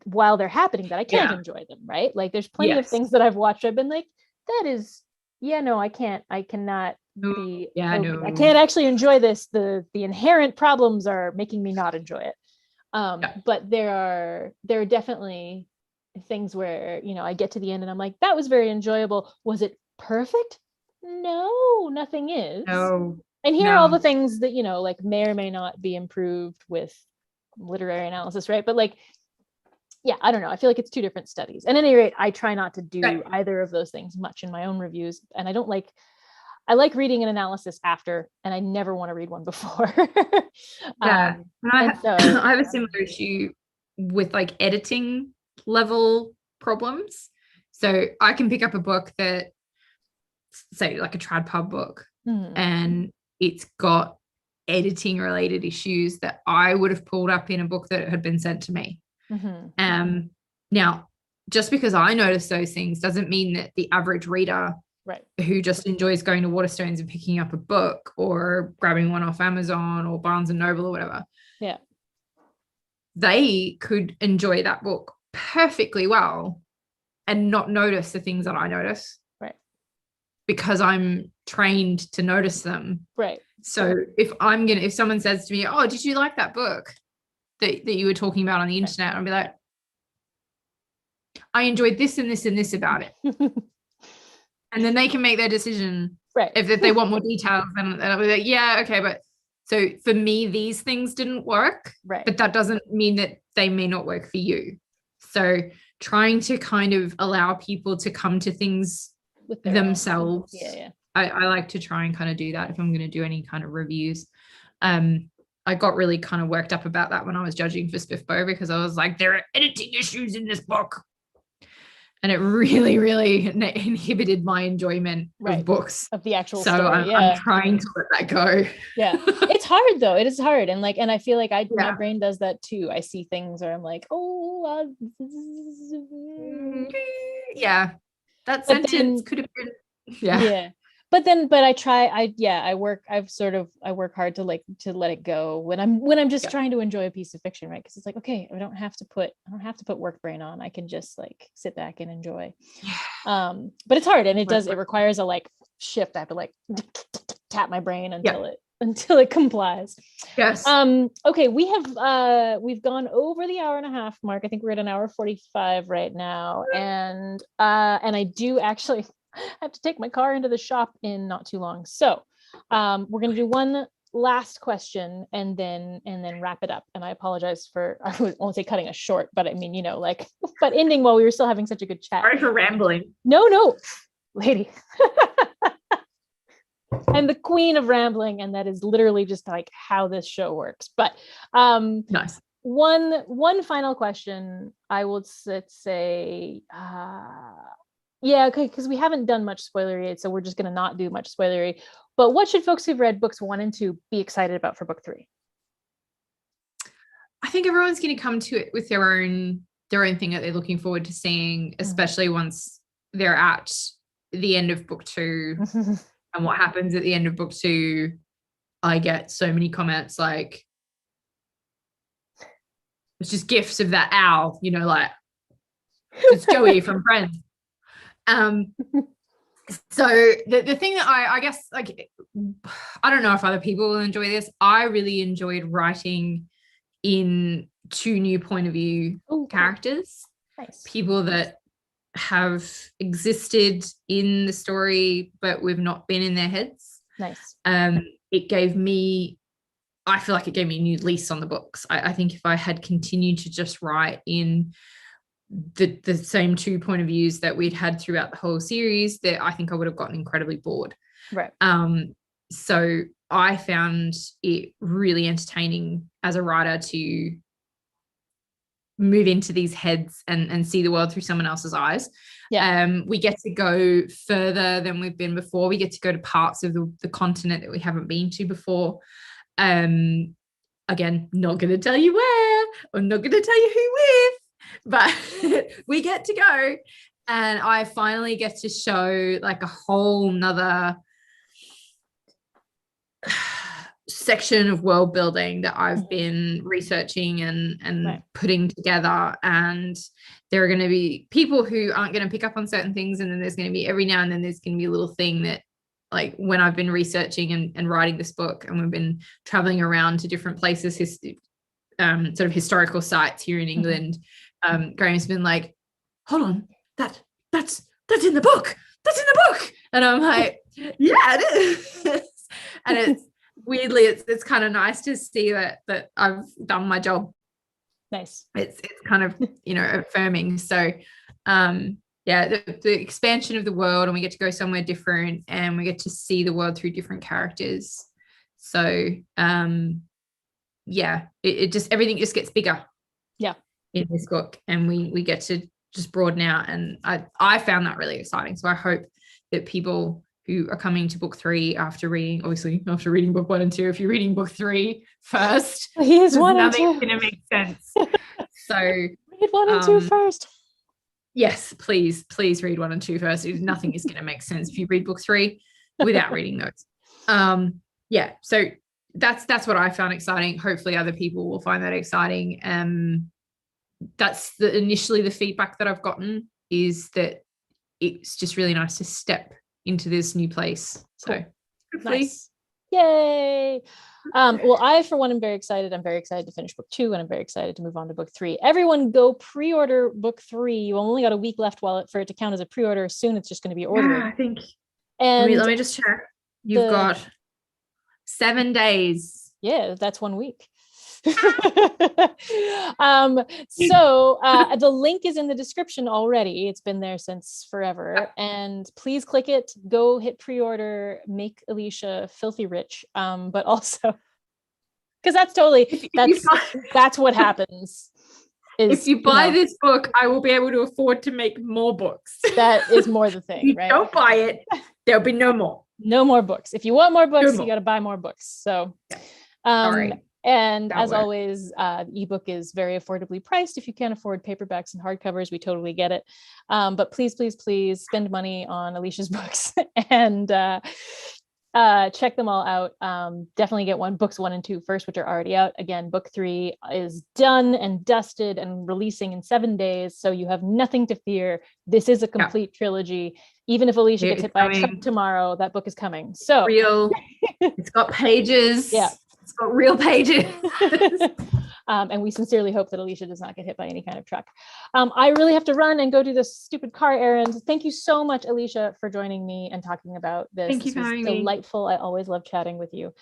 while they're happening that I can't enjoy them, right? Like, there's plenty of things that I've watched I've been like, that is I cannot be I can't actually enjoy this. The inherent problems are making me not enjoy it. But there are definitely things where I get to the end and I'm like, that was very enjoyable. Was it perfect? No, nothing is. No. And here are all the things that like may or may not be improved with literary analysis, right? But like, I don't know. I feel like it's 2 different studies. At any rate, I try not to do either of those things much in my own reviews, and I like reading an analysis after, and I never want to read one before. I have a similar issue with like editing level problems. So I can pick up a book that, say, like a trad pub book, and it's got editing related issues that I would have pulled up in a book that had been sent to me. Now, just because I notice those things doesn't mean that the average reader who just enjoys going to Waterstones and picking up a book or grabbing one off Amazon or Barnes and Noble or whatever, they could enjoy that book perfectly well and not notice the things that I notice, because I'm trained to notice them. So if someone says to me, oh, did you like that book that you were talking about on the internet, I'll be like, I enjoyed this and this and this about it. And then they can make their decision. If they want more details, then I'll be like, okay, but so for me, these things didn't work, but that doesn't mean that they may not work for you. So trying to kind of allow people to come to things with themselves. I like to try and kind of do that if I'm going to do any kind of reviews. I got really kind of worked up about that when I was judging for Spiffbo, because I was like, there are editing issues in this book. And it really, really inhibited my enjoyment of books. Of the actual story. I'm trying to let that go. Yeah. It's hard though. It is hard. And I feel like my brain does that too. I see things where I'm like, that sentence could have been, But I work hard to let it go when I'm just trying to enjoy a piece of fiction, right? Because it's like, okay, I don't have to put work brain on. I can just sit back and enjoy. But it's hard, and it requires a shift. I have to tap my brain until it complies. Yes. Okay, we've gone over the hour and a half mark. I think we're at an hour 45 right now, and I do actually I have to take my car into the shop in not too long. So we're going to do one last question and then wrap it up. And I apologize for, I won't say cutting us short, but I mean, but ending while we were still having such a good chat. Sorry for rambling. No, lady. I'm the queen of rambling, and that is literally just how this show works. But nice. One final question I would say, okay, because we haven't done much spoilery, so we're just going to not do much spoilery. But what should folks who've read books 1 and 2 be excited about for book 3? I think everyone's going to come to it with their own thing that they're looking forward to seeing, especially once they're at the end of book 2. And what happens at the end of book 2, I get so many comments it's just gifs of that owl, it's Joey from Friends. So the thing that I guess I don't know if other people will enjoy this. I really enjoyed writing in 2 new point of view characters. Nice. People that have existed in the story, but we've not been in their heads. Nice. It gave me, I feel like it gave me a new lease on the books. I think if I had continued to just write in the same 2 point of views that we'd had throughout the whole series, that I think I would have gotten incredibly bored. Right. So I found it really entertaining as a writer to move into these heads and see the world through someone else's eyes. We get to go further than we've been before. We get to go to parts of the continent that we haven't been to before. Again, not going to tell you where, or not going to tell you who with, but we get to go, and I finally get to show a whole nother section of world building that I've been researching and putting together. And there are going to be people who aren't going to pick up on certain things, and then there's going to be every now and then there's going to be a little thing that when I've been researching and writing this book, and we've been traveling around to different places, sort of historical sites here in England, Graham's been like, hold on, that's in the book, and I'm like, yeah, it is. And it's weirdly, it's kind of nice to see that I've done my job. Nice. It's kind of affirming. So the expansion of the world, and we get to go somewhere different, and we get to see the world through different characters. So it just, everything just gets bigger in this book, and we get to just broaden out, and I found that really exciting. So I hope that people who are coming to book 3 after reading book 1 and 2, if you're reading book 3 first, here's 1 and 2, nothing's gonna make sense. So read 1 and 2 first. Yes, please read 1 and 2 first. Nothing is going to make sense if you read book 3 without reading those. So that's what I found exciting. Hopefully other people will find that exciting. That's initially the feedback that I've gotten, is that it's just really nice to step into this new place. So hopefully. Nice. Yay. Well, I, for one, am very excited. I'm very excited to finish book 2, and I'm very excited to move on to book 3. Everyone go pre-order book 3. You only got a week left for it to count as a pre-order. Soon it's just going to be ordering. Yeah, I think. And let me just check. You've got 7 days. Yeah, that's 1 week. So the link is in the description already. It's been there since forever. And please click it, go hit pre-order, make Alicia filthy rich. But also, because that's what happens. If you buy this book, I will be able to afford to make more books. That is more the thing, if you right? Don't buy it, there'll be no more. No more books. If you want more books, you got to buy more books. So, sorry. And as always, ebook is very affordably priced. If you can't afford paperbacks and hardcovers, we totally get it. But please, please, please spend money on Alicia's books and check them all out. Definitely get books 1 and 2 first, which are already out. Again, book 3 is done and dusted and releasing in 7 days. So you have nothing to fear. This is a complete trilogy. Even if Alicia gets hit by a truck tomorrow, that book is coming. So real. It's got pages. Yeah. It's got real pages. And we sincerely hope that Alicia does not get hit by any kind of truck. I really have to run and go do this stupid car errand. Thank you so much, Alicia, for joining me and talking about this. Thank you for having me. Delightful. I always love chatting with you.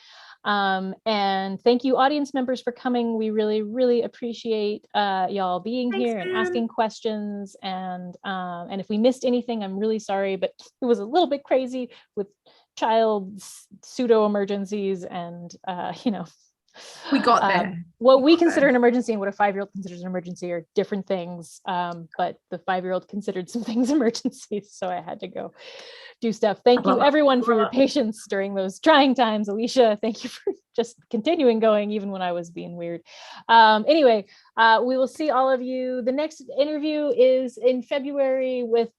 And thank you, audience members, for coming. We really, really appreciate y'all being here and asking questions. And if we missed anything, I'm really sorry, but it was a little bit crazy with child pseudo emergencies and we got there. What we consider an emergency and what a 5-year-old considers an emergency are different things. But the 5-year-old considered some things emergencies, so I had to go do stuff. Thank you, everyone, for your patience during those trying times. Alicia, thank you for just continuing going even when I was being weird. Anyway, we will see all of you. The next interview is in February with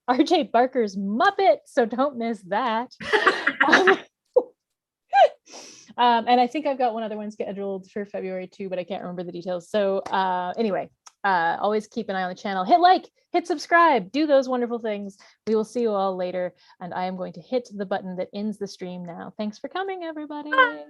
RJ Barker's Muppet, so don't miss that. And I think I've got one other one scheduled for February too, but I can't remember the details. So anyway, always keep an eye on the channel. Hit like, hit subscribe, do those wonderful things. We will see you all later. And I am going to hit the button that ends the stream now. Thanks for coming, everybody. Bye.